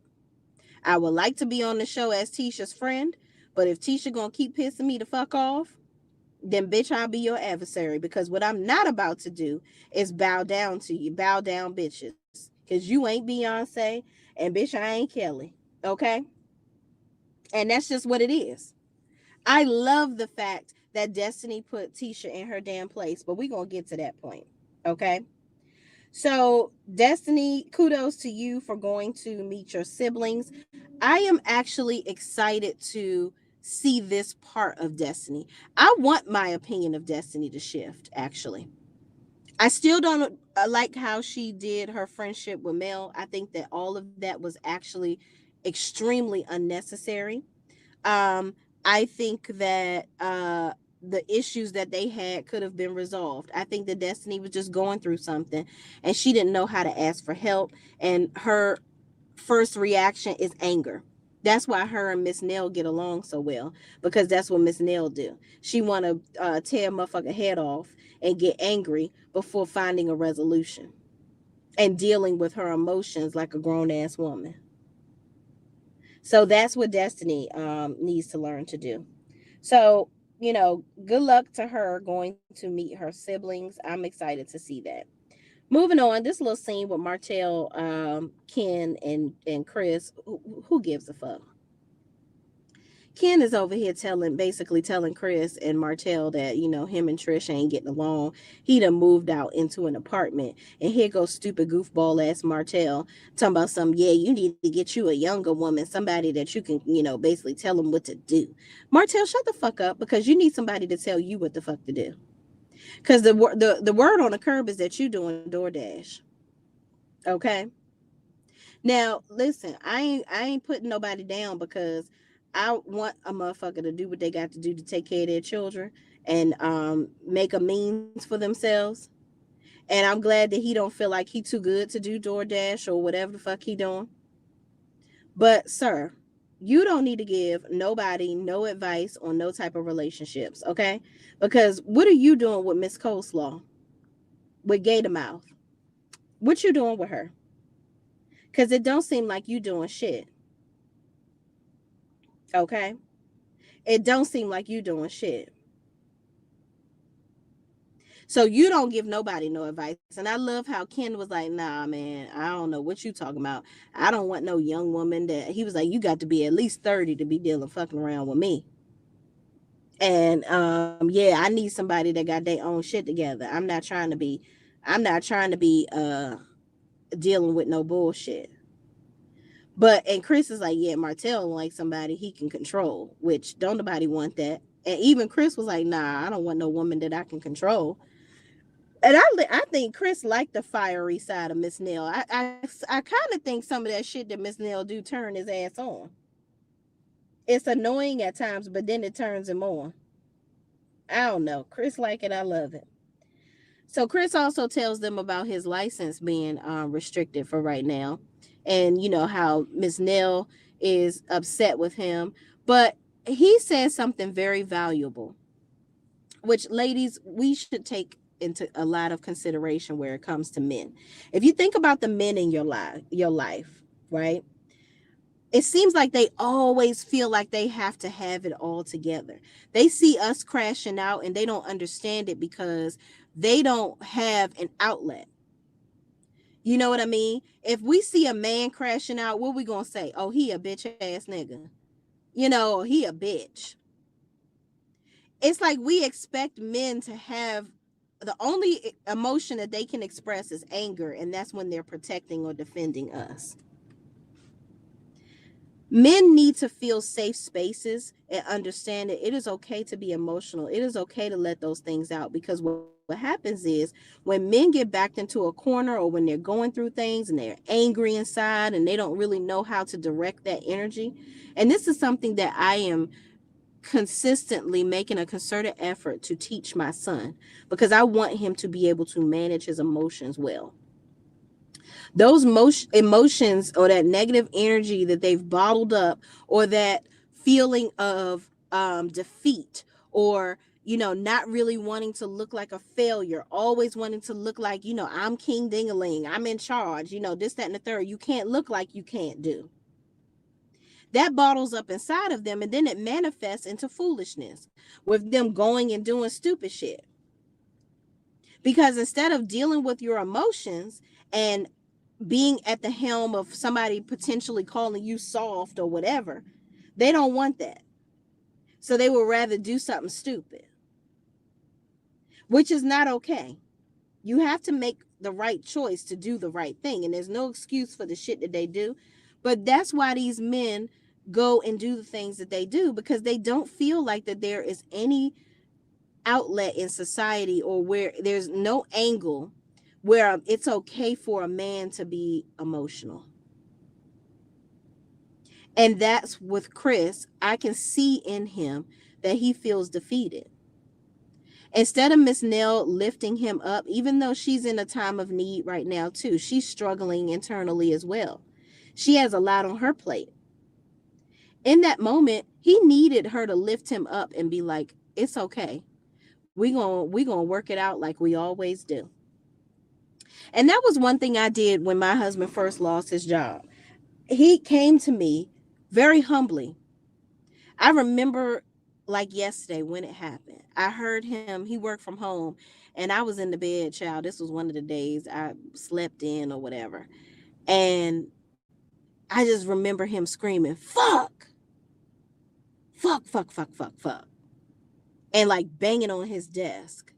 I would like to be on the show as Tisha's friend, but if Tisha gonna keep pissing me the fuck off, then bitch, I'll be your adversary. Because what I'm not about to do is bow down to you. Bow down, bitches. Because you ain't Beyonce, and bitch, I ain't Kelly. Okay? And that's just what it is. I love the fact that Destiny put Tisha in her damn place, but we're going to get to that point. Okay? So, Destiny, kudos to you for going to meet your siblings. I am actually excited to see this part of Destiny. I want my opinion of Destiny to shift, actually. I still don't like how she did her friendship with Mel. I think that all of that was actually extremely unnecessary. Um, I think that the issues that they had could have been resolved. I think that Destiny was just going through something and she didn't know how to ask for help. And her first reaction is anger. That's why her and Miss Nell get along so well, because that's what Miss Nell do. She want to tear a motherfucker head off and get angry before finding a resolution and dealing with her emotions like a grown ass woman. So that's what Destiny needs to learn to do. So, good luck to her going to meet her siblings. I'm excited to see that. Moving on, this little scene with Martell, Ken, and Chris. Who gives a fuck? Ken is over here basically telling Chris and Martell that, him and Trish ain't getting along. He done moved out into an apartment. And here goes stupid goofball ass Martell talking about something, yeah, you need to get you a younger woman, somebody that you can, basically tell them what to do. Martell, shut the fuck up, because you need somebody to tell you what the fuck to do. Because the word on the curb is that you doing DoorDash. Okay? Now, listen, I ain't putting nobody down, because I want a motherfucker to do what they got to do to take care of their children and make a means for themselves. And I'm glad that he don't feel like he too good to do DoorDash or whatever the fuck he doing. But sir, you don't need to give nobody no advice on no type of relationships, okay? Because what are you doing with Miss Coleslaw, with Gator Mouth? What you doing with her? Because it don't seem like you doing shit, okay? It don't seem like you doing shit. So you don't give nobody no advice. And I love how Ken was like, nah, man, I don't know what you talking about. I don't want no young woman that, he was like, you got to be at least 30 to be dealing fucking around with me. And yeah, I need somebody that got their own shit together. I'm not trying to be dealing with no bullshit. And Chris is like, yeah, Martell like somebody he can control, which don't nobody want that. And even Chris was like, nah, I don't want no woman that I can control. And I think Chris liked the fiery side of Miss Nell. I kind of think some of that shit that Miss Nell do turn his ass on. It's annoying at times, but then it turns him on. I don't know. Chris like it. I love it. So Chris also tells them about his license being restricted for right now, and how Miss Nell is upset with him, but he says something very valuable, which ladies we should take into a lot of consideration where it comes to men. If you think about the men in your life, right? It seems like they always feel like they have to have it all together. They see us crashing out and they don't understand it because they don't have an outlet. You know what I mean? If we see a man crashing out, what we gonna say? Oh, he a bitch ass nigga. He a bitch. It's like we expect men to have the only emotion that they can express is anger, and that's when they're protecting or defending us. Men need to feel safe spaces and understand that it is okay to be emotional. It is okay to let those things out, because what happens is when men get backed into a corner, or when they're going through things and they're angry inside and they don't really know how to direct that energy. And this is something that I am consistently making a concerted effort to teach my son, because I want him to be able to manage his emotions well. Those emotions, or that negative energy that they've bottled up, or that feeling of defeat, or not really wanting to look like a failure, always wanting to look like, I'm King Dingaling, I'm in charge, this, that, and the third. You can't look like you can't do. That bottles up inside of them, and then it manifests into foolishness with them going and doing stupid shit. Because instead of dealing with your emotions and being at the helm of somebody potentially calling you soft or whatever, they don't want that. So they would rather do something stupid, which is not okay. You have to make the right choice to do the right thing. And there's no excuse for the shit that they do. But that's why these men go and do the things that they do, because they don't feel like that there is any outlet in society, or where there's no angle where it's okay for a man to be emotional. And that's with Chris. I can see in him that he feels defeated. Instead of Miss Nell lifting him up, even though she's in a time of need right now too, she's struggling internally as well. She has a lot on her plate. In that moment, he needed her to lift him up and be like, it's okay. We gonna work it out like we always do. And that was one thing I did when my husband first lost his job. He came to me very humbly. I remember like yesterday when it happened. I heard him, he worked from home, and I was in the bed, child. This was one of the days I slept in or whatever. And I just remember him screaming, fuck, fuck, fuck, fuck, fuck, fuck. And like banging on his desk.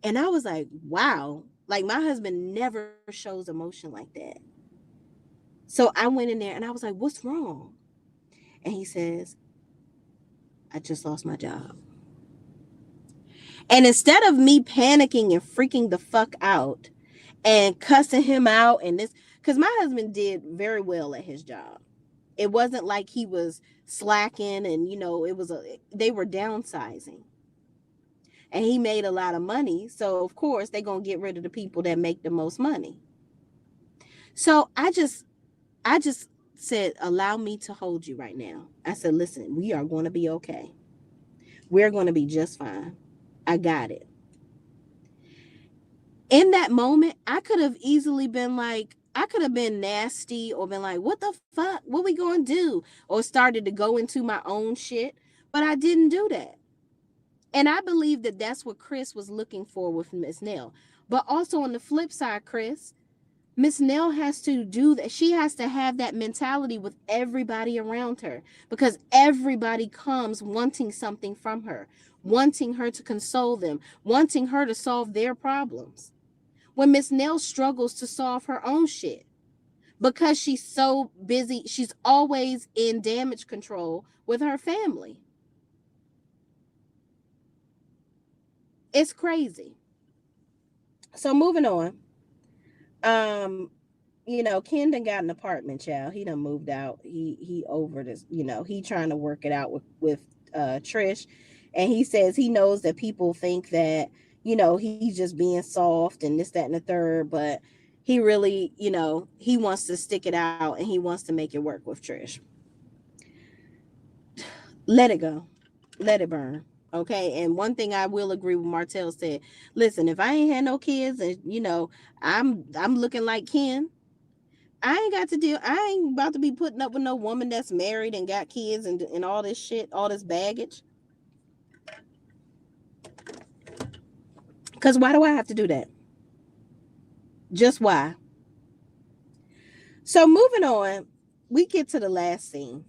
And I was like, wow, like my husband never shows emotion like that. So I went in there and I was like, what's wrong? And he says, I just lost my job. And instead of me panicking and freaking the fuck out and cussing him out and this, because my husband did very well at his job. It wasn't like he was slacking and, they were downsizing. And he made a lot of money. So, of course, they're going to get rid of the people that make the most money. So I just said, allow me to hold you right now. I said, listen, we are going to be okay. We're going to be just fine. I got it. In that moment, I could have easily been like, I could have been nasty or been like, what the fuck? What we going to do? Or started to go into my own shit. But I didn't do that. And I believe that that's what Chris was looking for with Miss Nell. But also on the flip side, Chris, Miss Nell has to do that. She has to have that mentality with everybody around her, because everybody comes wanting something from her, wanting her to console them, wanting her to solve their problems. When Miss Nell struggles to solve her own shit because she's so busy, she's always in damage control with her family. It's crazy. So moving on. Ken done got an apartment, child. He done moved out. He over this, he trying to work it out with Trish. And he says he knows that people think that, he's just being soft and this, that, and the third, but he really, he wants to stick it out and he wants to make it work with Trish. Let it go. Let it burn. Okay. And one thing I will agree with Martell said, listen, if I ain't had no kids and, I'm looking like Ken, I ain't got to deal. I ain't about to be putting up with no woman that's married and got kids and all this shit, all this baggage. Because why do I have to do that? Just why? So moving on, we get to the last scene.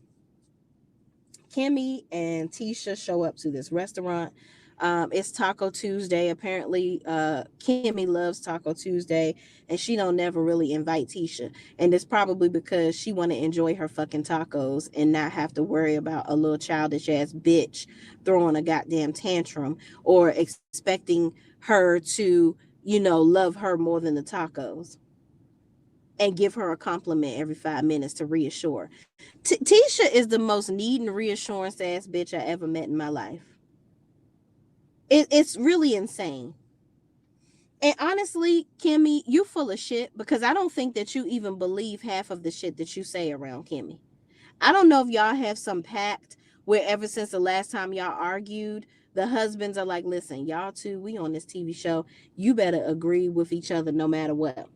Kimmy and Tisha show up to this restaurant. It's Taco Tuesday. Apparently, Kimmy loves Taco Tuesday, and she don't never really invite Tisha. And it's probably because she want to enjoy her fucking tacos and not have to worry about a little childish ass bitch throwing a goddamn tantrum or expecting her to, love her more than the tacos and give her a compliment every 5 minutes to reassure. Tisha is the most needing reassurance ass bitch I ever met in my life. It's really insane. And honestly, Kimmy, you full of shit, because I don't think that you even believe half of the shit that you say around Kimmy. I don't know if y'all have some pact where ever since the last time y'all argued, the husbands are like, listen, y'all two, we on this TV show. You better agree with each other no matter what.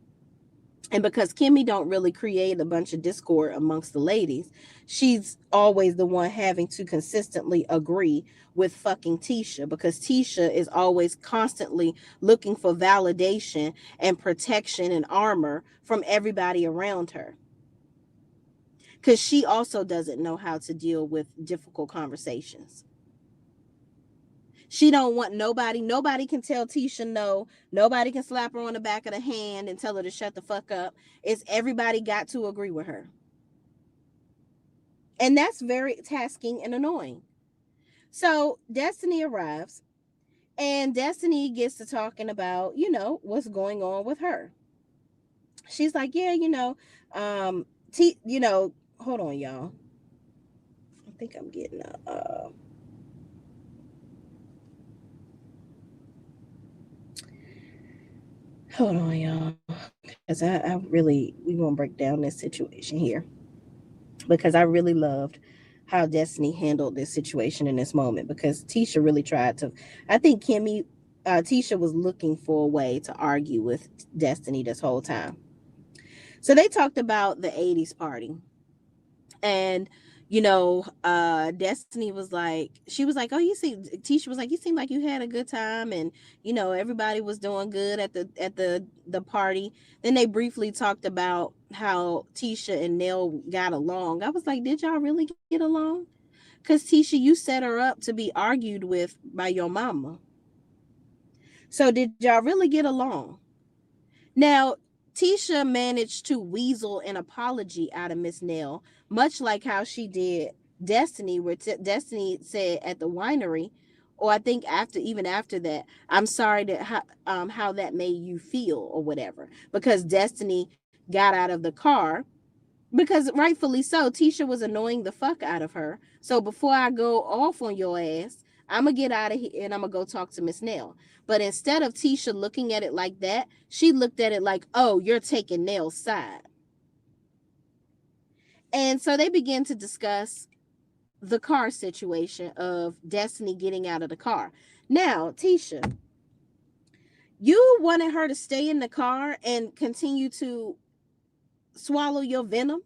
And because Kimmy don't really create a bunch of discord amongst the ladies, she's always the one having to consistently agree with fucking Tisha, because Tisha is always constantly looking for validation and protection and armor from everybody around her, because she also doesn't know how to deal with difficult conversations. She don't want nobody can tell Tisha no. Nobody can slap her on the back of the hand and tell her to shut the fuck up. It's everybody got to agree with her. And that's very tasking and annoying. So Destiny arrives, and Destiny gets to talking about, what's going on with her. She's like, yeah, um, hold on, y'all. I think I'm getting hold on, y'all. Because I really, we gonna break down this situation here, because I really loved how Destiny handled this situation in this moment, because Tisha really tried to, I think Tisha was looking for a way to argue with Destiny this whole time. So they talked about the 80s party. And Destiny was like, she was like, oh, Tisha was like, you seem like you had a good time, and everybody was doing good at the party. Then they briefly talked about how Tisha and Nell got along. I was like, did y'all really get along? Because Tisha, you set her up to be argued with by your mama. So did y'all really get along? Now, Tisha managed to weasel an apology out of Miss Nell, much like how she did Destiny, where Destiny said at the winery, or I think even after that, I'm sorry that how that made you feel or whatever, because Destiny got out of the car, because rightfully so, Tisha was annoying the fuck out of her. So before I go off on your ass, I'm gonna get out of here and I'm gonna go talk to Miss Nell. But instead of Tisha looking at it like that, she looked at it like, oh, you're taking Nell's side. And so they began to discuss the car situation of Destiny getting out of the car. Now, Tisha, you wanted her to stay in the car and continue to swallow your venom?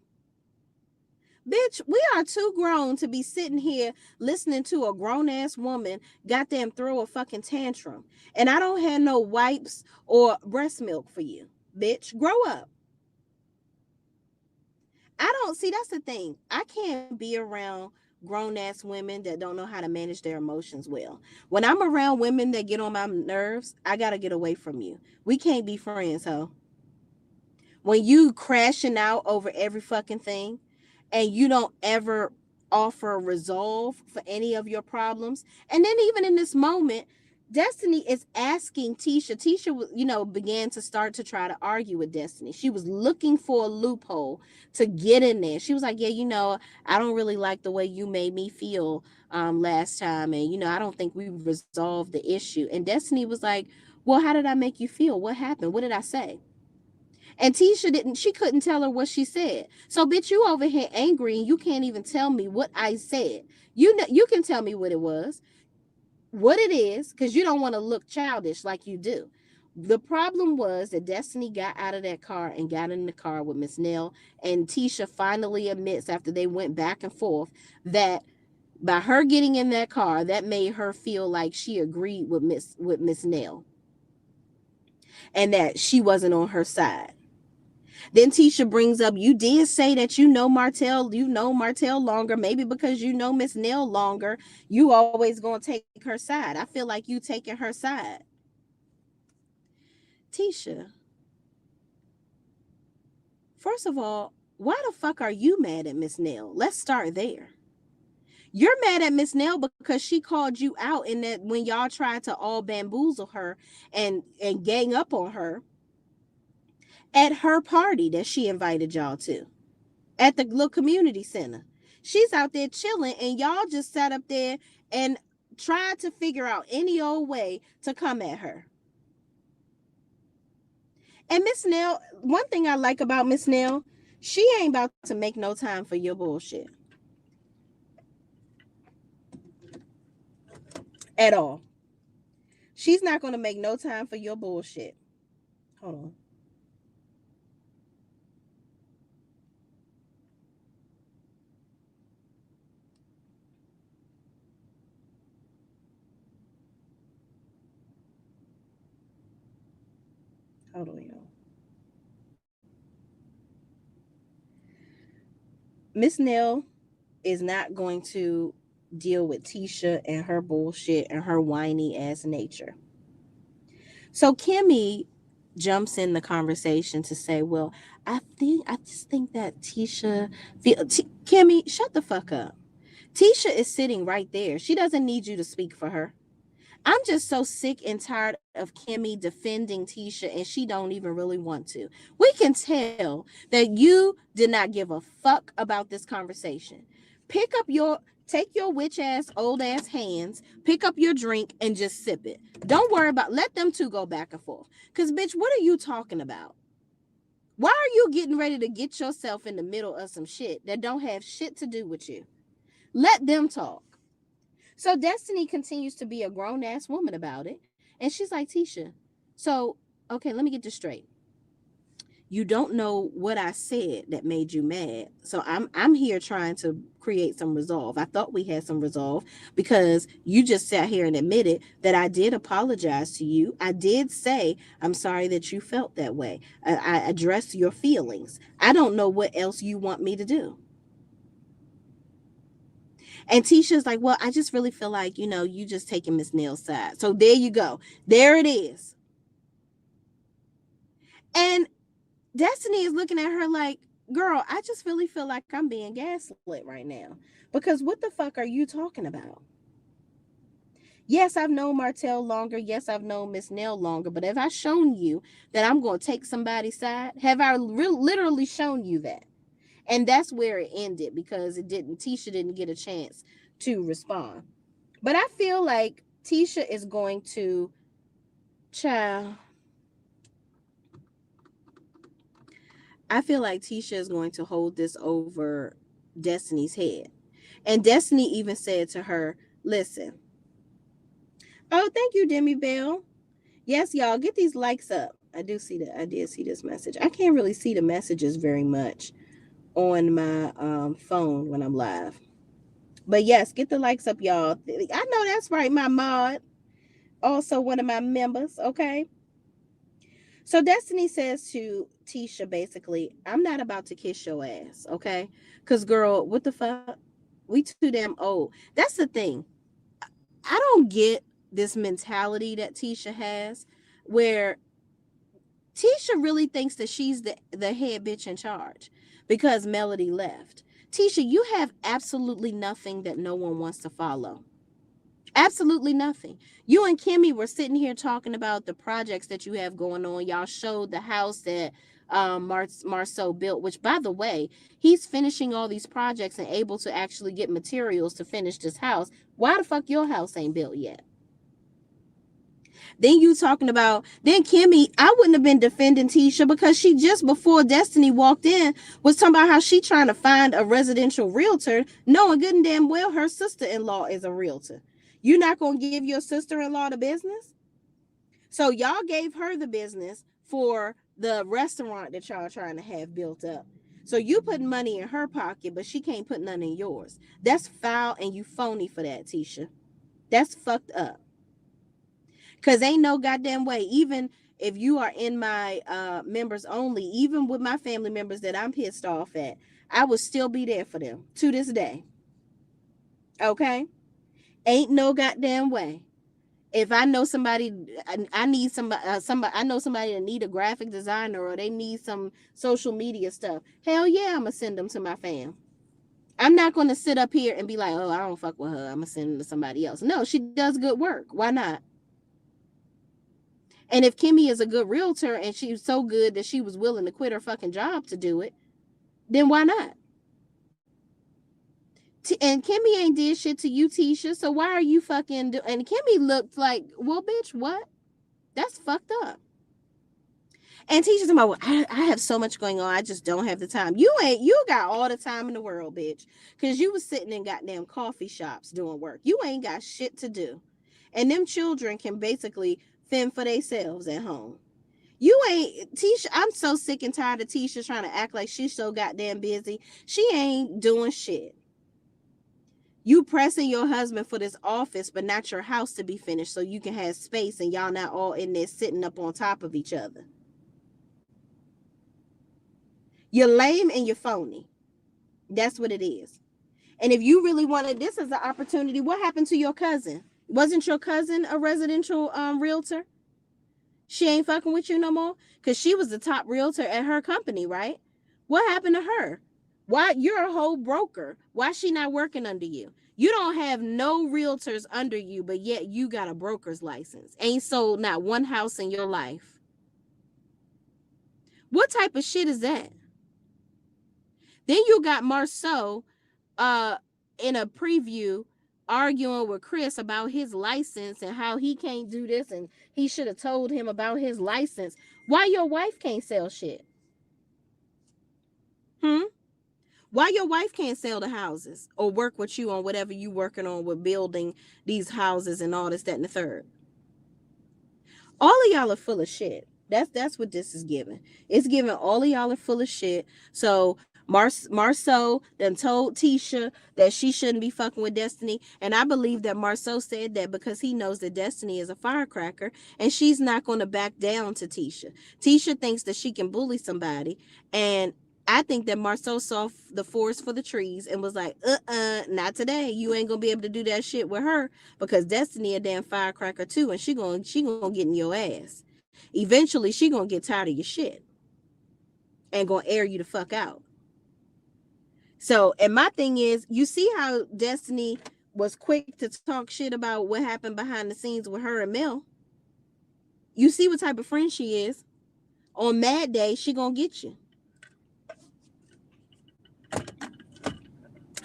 Bitch, we are too grown to be sitting here listening to a grown ass woman goddamn throw a fucking tantrum. And I don't have no wipes or breast milk for you. Bitch, grow up. I don't see, that's the thing. I can't be around grown ass women that don't know how to manage their emotions well. When I'm around women that get on my nerves, I gotta get away from you. We can't be friends, ho. When you crashing out over every fucking thing, and you don't ever offer a resolve for any of your problems. And then even in this moment, Destiny is asking Tisha. Tisha, began to start to try to argue with Destiny. She was looking for a loophole to get in there. She was like, yeah, I don't really like the way you made me feel last time. And, I don't think we resolved the issue. And Destiny was like, well, how did I make you feel? What happened? What did I say? And she couldn't tell her what she said. So, bitch, you over here angry and you can't even tell me what I said. You can tell me what it was, what it is, because you don't want to look childish like you do. The problem was that Destiny got out of that car and got in the car with Miss Nell, and Tisha finally admits, after they went back and forth, that by her getting in that car, that made her feel like she agreed with Miss Nell, and that she wasn't on her side. Then Tisha brings up, you did say that you know Martell longer, maybe because you know Miss Nell longer, you always gonna take her side. I feel like you taking her side. Tisha, first of all, why the fuck are you mad at Miss Nell? Let's start there. You're mad at Miss Nell because she called you out in that when y'all tried to all bamboozle her and gang up on her at her party that she invited y'all to, at the little community center. She's out there chilling, and y'all just sat up there and tried to figure out any old way to come at her. And Miss Nell, one thing I like about Miss Nell, she ain't about to make no time for your bullshit. at all. She's not going to make no time for your bullshit. Hold on. Hold on, y'all. Miss Nell is not going to deal with Tisha and her bullshit and her whiny ass nature. So Kimmy jumps in the conversation to say, "Well, I just think that Kimmy, shut the fuck up. Tisha is sitting right there. She doesn't need you to speak for her. I'm just so sick and tired of Kimmy defending Tisha and she don't even really want to. We can tell that you did not give a fuck about this conversation. Pick up your Take your witch ass old ass hands, pick up your drink and just sip it. Don't worry about let them two go back and forth. Cause bitch, what are you talking about? Why are you getting ready to get yourself in the middle of some shit that don't have shit to do with you? Let them talk. So Destiny continues to be a grown ass woman about it. And she's like, Tisha, so, okay, let me get this straight. You don't know what I said that made you mad. So I'm here trying to create some resolve. I thought we had some resolve because you just sat here and admitted that I did apologize to you. I did say, I'm sorry that you felt that way. I addressed your feelings. I don't know what else you want me to do. And Tisha's like, well, I just really feel like, you just taking Miss Nail's side. So there you go. There it is. And Destiny is looking at her like, girl, I just really feel like I'm being gaslit right now. Because what the fuck are you talking about? Yes, I've known Martell longer. Yes, I've known Miss Nail longer. But have I shown you that I'm going to take somebody's side? Have I literally shown you that? And that's where it ended because Tisha didn't get a chance to respond. But I feel like Tisha is going to, child, I feel like Tisha is going to hold this over Destiny's head. And Destiny even said to her, listen. Oh, thank you, Demi Bell. Yes, y'all, get these likes up. I did see this message. I can't really see the messages very much on my phone when I'm live. But yes, get the likes up, y'all. I know that's right, my mod. Also one of my members, okay? So Destiny says to Tisha, basically, I'm not about to kiss your ass, okay? Because, girl, what the fuck? We too damn old. That's the thing. I don't get this mentality that Tisha has where Tisha really thinks that she's the head bitch in charge because Melody left. Tisha, you have absolutely nothing that no one wants to follow. Absolutely nothing. You and Kimmy were sitting here talking about the projects that you have going on. Y'all showed the house that Marceau built, which, by the way, he's finishing all these projects and able to actually get materials to finish this house. Why the fuck your house ain't built yet? Then Kimmy, I wouldn't have been defending Tisha because she just before Destiny walked in was talking about how she trying to find a residential realtor, knowing good and damn well her sister-in-law is a realtor. You're not going to give your sister-in-law the business? So y'all gave her the business for the restaurant that y'all trying to have built up. So you put money in her pocket, but she can't put none in yours. That's foul and you phony for that, Tisha. That's fucked up. Because ain't no goddamn way, even if you are in my members only, even with my family members that I'm pissed off at, I would still be there for them to this day. Okay? Ain't no goddamn way. If I know somebody, I need somebody, I know somebody that need a graphic designer or they need some social media stuff. Hell yeah, I'm going to send them to my fam. I'm not going to sit up here and be like, oh, I don't fuck with her. I'm going to send them to somebody else. No, she does good work. Why not? And if Kimmy is a good realtor and she's so good that she was willing to quit her fucking job to do it, then why not? And Kimmy ain't did shit to you, Tisha. So why are you fucking And Kimmy looked like, well, bitch, what? That's fucked up. And Tisha's about, well, I have so much going on. I just don't have the time. You got all the time in the world, bitch. Because you was sitting in goddamn coffee shops doing work. You ain't got shit to do. And them children can basically fend for themselves at home. You ain't Tisha. I'm so sick and tired of Tisha trying to act like she's so goddamn busy. She ain't doing shit. You pressing your husband for this office, but not your house to be finished so you can have space and y'all not all in there sitting up on top of each other. You're lame and you're phony. That's what it is. And if you really wanted, this is an opportunity. What happened to your cousin? Wasn't your cousin a residential realtor? She ain't fucking with you no more? Because she was the top realtor at her company, right? What happened to her? Why? You're a whole broker. Why she not working under you? You don't have no realtors under you, but yet you got a broker's license. Ain't sold not one house in your life. What type of shit is that? Then you got Marceau in a preview arguing with Chris about his license and how he can't do this and he should have told him about his license. Why your wife can't sell shit? Why your wife can't sell the houses or work with you on whatever you working on with building these houses and all this, that, and the third? All of y'all are full of shit. That's what this is giving. It's giving all of y'all are full of shit. So Marceau then told Tisha that she shouldn't be fucking with Destiny. And I believe that Marceau said that because he knows that Destiny is a firecracker and she's not going to back down to Tisha. Tisha thinks that she can bully somebody. And I think that Marceau saw the forest for the trees and was like, not today. You ain't gonna be able to do that shit with her because Destiny a damn firecracker too, and she gonna get in your ass. Eventually, she gonna get tired of your shit and gonna air you the fuck out. So, and my thing is, you see how Destiny was quick to talk shit about what happened behind the scenes with her and Mel. You see what type of friend she is. On Mad Day, she gonna get you.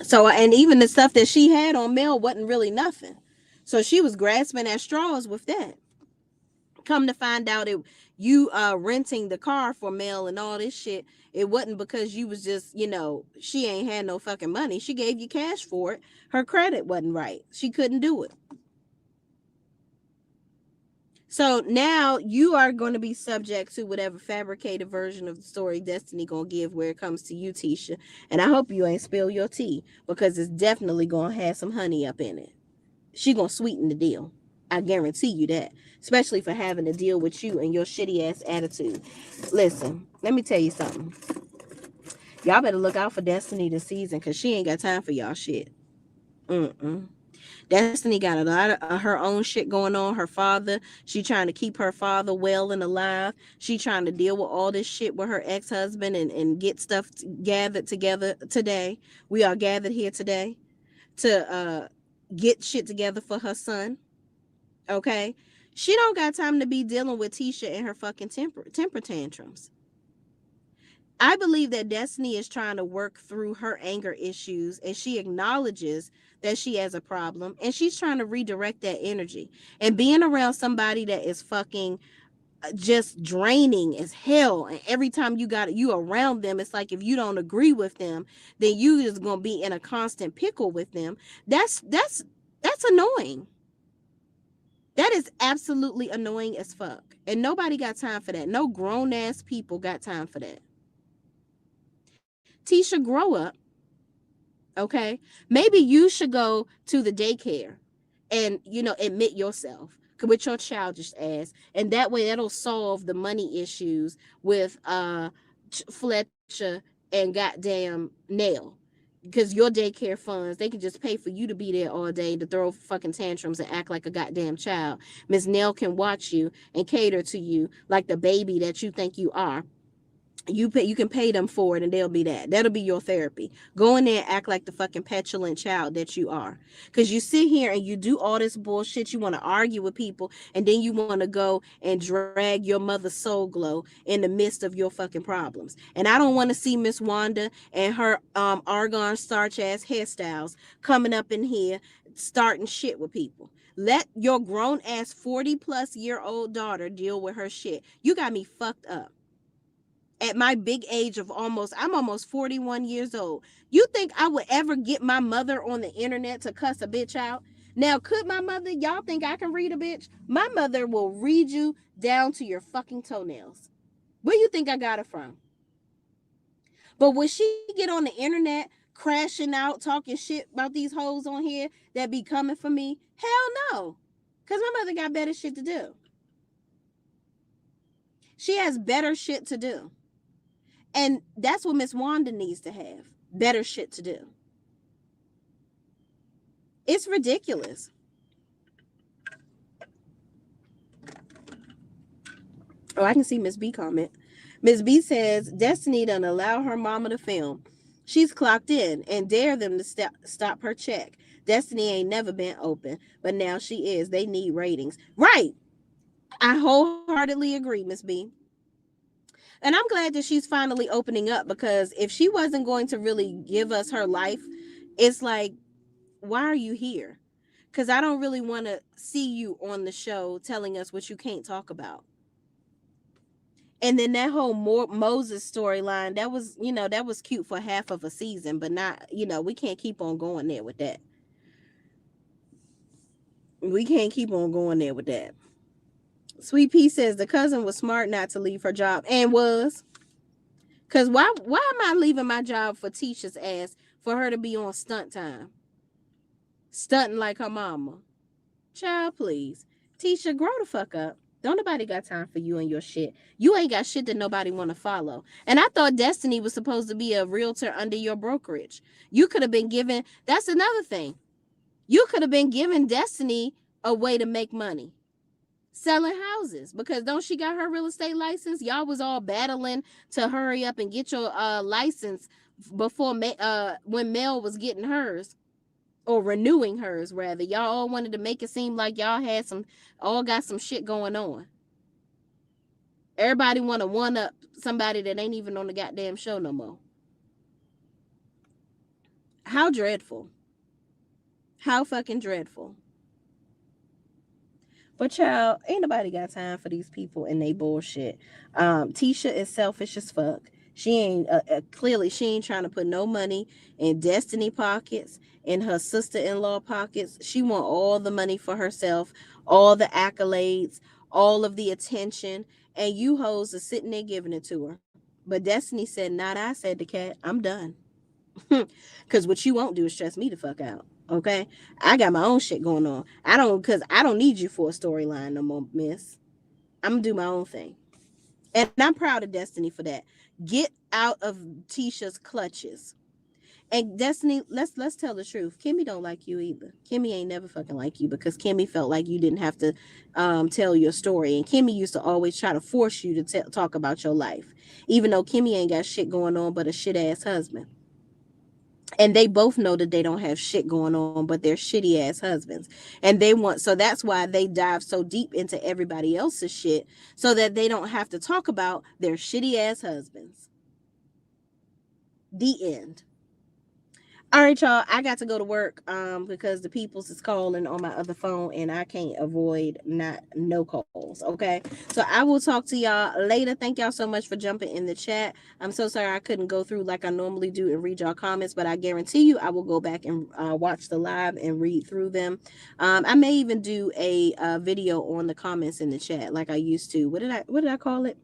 So, and even the stuff that she had on Mel wasn't really nothing. So she was grasping at straws with that. Come to find out, you renting the car for Mel and all this shit, it wasn't because you was just, she ain't had no fucking money. She gave you cash for it. Her credit wasn't right. She couldn't do it. So now you are going to be subject to whatever fabricated version of the story Destiny going to give where it comes to you, Tisha. And I hope you ain't spill your tea because it's definitely going to have some honey up in it. She going to sweeten the deal. I guarantee you that. Especially for having to deal with you and your shitty ass attitude. Listen, let me tell you something. Y'all better look out for Destiny this season because she ain't got time for y'all shit. Destiny got a lot of her own shit going on. Her father, she trying to keep her father well and alive. She trying to deal with all this shit with her ex-husband and get stuff gathered together today. We are gathered here today to get shit together for her son. Okay? She don't got time to be dealing with Tisha and her fucking temper tantrums. I believe that Destiny is trying to work through her anger issues and she acknowledges that she has a problem and she's trying to redirect that energy. And being around somebody that is fucking just draining as hell, and every time you around them, it's like if you don't agree with them, then you just gonna be in a constant pickle with them. That's annoying. That is absolutely annoying as fuck. And nobody got time for that. No grown ass people got time for that. Tisha, grow up. Okay? Maybe you should go to the daycare and, admit yourself with your childish ass. And that way that'll solve the money issues with Fletcher and goddamn Nell. Because your daycare funds, they can just pay for you to be there all day to throw fucking tantrums and act like a goddamn child. Miss Nell can watch you and cater to you like the baby that you think you are. You can pay them for it and they'll be that. That'll be your therapy. Go in there and act like the fucking petulant child that you are. Because you sit here and you do all this bullshit. You want to argue with people and then you want to go and drag your mother's soul glow in the midst of your fucking problems. And I don't want to see Miss Wanda and her argon starch ass hairstyles coming up in here starting shit with people. Let your grown ass 40-plus-year-old daughter deal with her shit. You got me fucked up. At my big age of I'm almost 41 years old. You think I would ever get my mother on the internet to cuss a bitch out? Now, could my mother, y'all think I can read a bitch? My mother will read you down to your fucking toenails. Where you think I got it from? But when she get on the internet crashing out, talking shit about these hoes on here that be coming for me, hell no. Because my mother got better shit to do. She has better shit to do. And that's what Miss Wanda needs to have. Better shit to do. It's ridiculous. Oh, I can see Miss B comment. Miss B says Destiny doesn't allow her mama to film. She's clocked in and dare them to stop her check. Destiny ain't never been open, but now she is. They need ratings. Right. I wholeheartedly agree, Miss B. And I'm glad that she's finally opening up, because if she wasn't going to really give us her life, it's like, why are you here? Because I don't really want to see you on the show telling us what you can't talk about. And then that whole Moses storyline, that was, that was cute for half of a season, but not, we can't keep on going there with that. We can't keep on going there with that. Sweet Pea says the cousin was smart not to leave her job, and was. Because why am I leaving my job for Tisha's ass for her to be on stunt time? Stunting like her mama. Child, please. Tisha, grow the fuck up. Don't nobody got time for you and your shit. You ain't got shit that nobody want to follow. And I thought Destiny was supposed to be a realtor under your brokerage. You could have been given, that's another thing. You could have been giving Destiny a way to make money. Selling houses, because don't she got her real estate license? Y'all was all battling to hurry up and get your license before when Mel was getting hers, or renewing hers rather. Y'all all wanted to make it seem like y'all had got some shit going on. Everybody want to one up somebody that ain't even on the goddamn show no more. How dreadful. How fucking dreadful. But y'all, ain't nobody got time for these people and they bullshit. Tisha is selfish as fuck. She ain't clearly she ain't trying to put no money in Destiny pockets, in her sister-in-law pockets. She want all the money for herself, all the accolades, all of the attention, and you hoes are sitting there giving it to her. But Destiny said, "Not I," said the cat. "I'm done." Because what you won't do is stress me the fuck out. Okay, I got my own shit going on. I don't need you for a storyline no more, miss. I'm gonna do my own thing, and I'm proud of Destiny for that. Get out of Tisha's clutches. And Destiny, let's tell the truth. Kimmy don't like you either. Kimmy ain't never fucking like you, because Kimmy felt like you didn't have to tell your story, and Kimmy used to always try to force you to talk about your life, even though Kimmy ain't got shit going on but a shit ass husband. And they both know that they don't have shit going on but they're shitty ass husbands, and so that's why they dive so deep into everybody else's shit, so that they don't have to talk about their shitty ass husbands. The end. All right, y'all. I got to go to work because the peoples is calling on my other phone, and I can't avoid no calls. Okay, so I will talk to y'all later. Thank y'all so much for jumping in the chat. I'm so sorry I couldn't go through like I normally do and read y'all comments, but I guarantee you I will go back and watch the live and read through them. I may even do a video on the comments in the chat like I used to. What did I call it?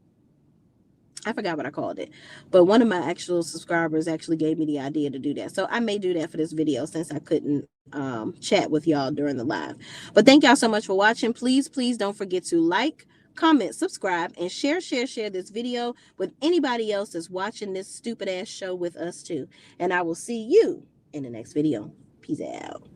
I forgot what I called it, but one of my actual subscribers actually gave me the idea to do that. So I may do that for this video, since I couldn't chat with y'all during the live. But thank y'all so much for watching. Please don't forget to like, comment, subscribe, and share this video with anybody else that's watching this stupid ass show with us too. And I will see you in the next video. Peace out.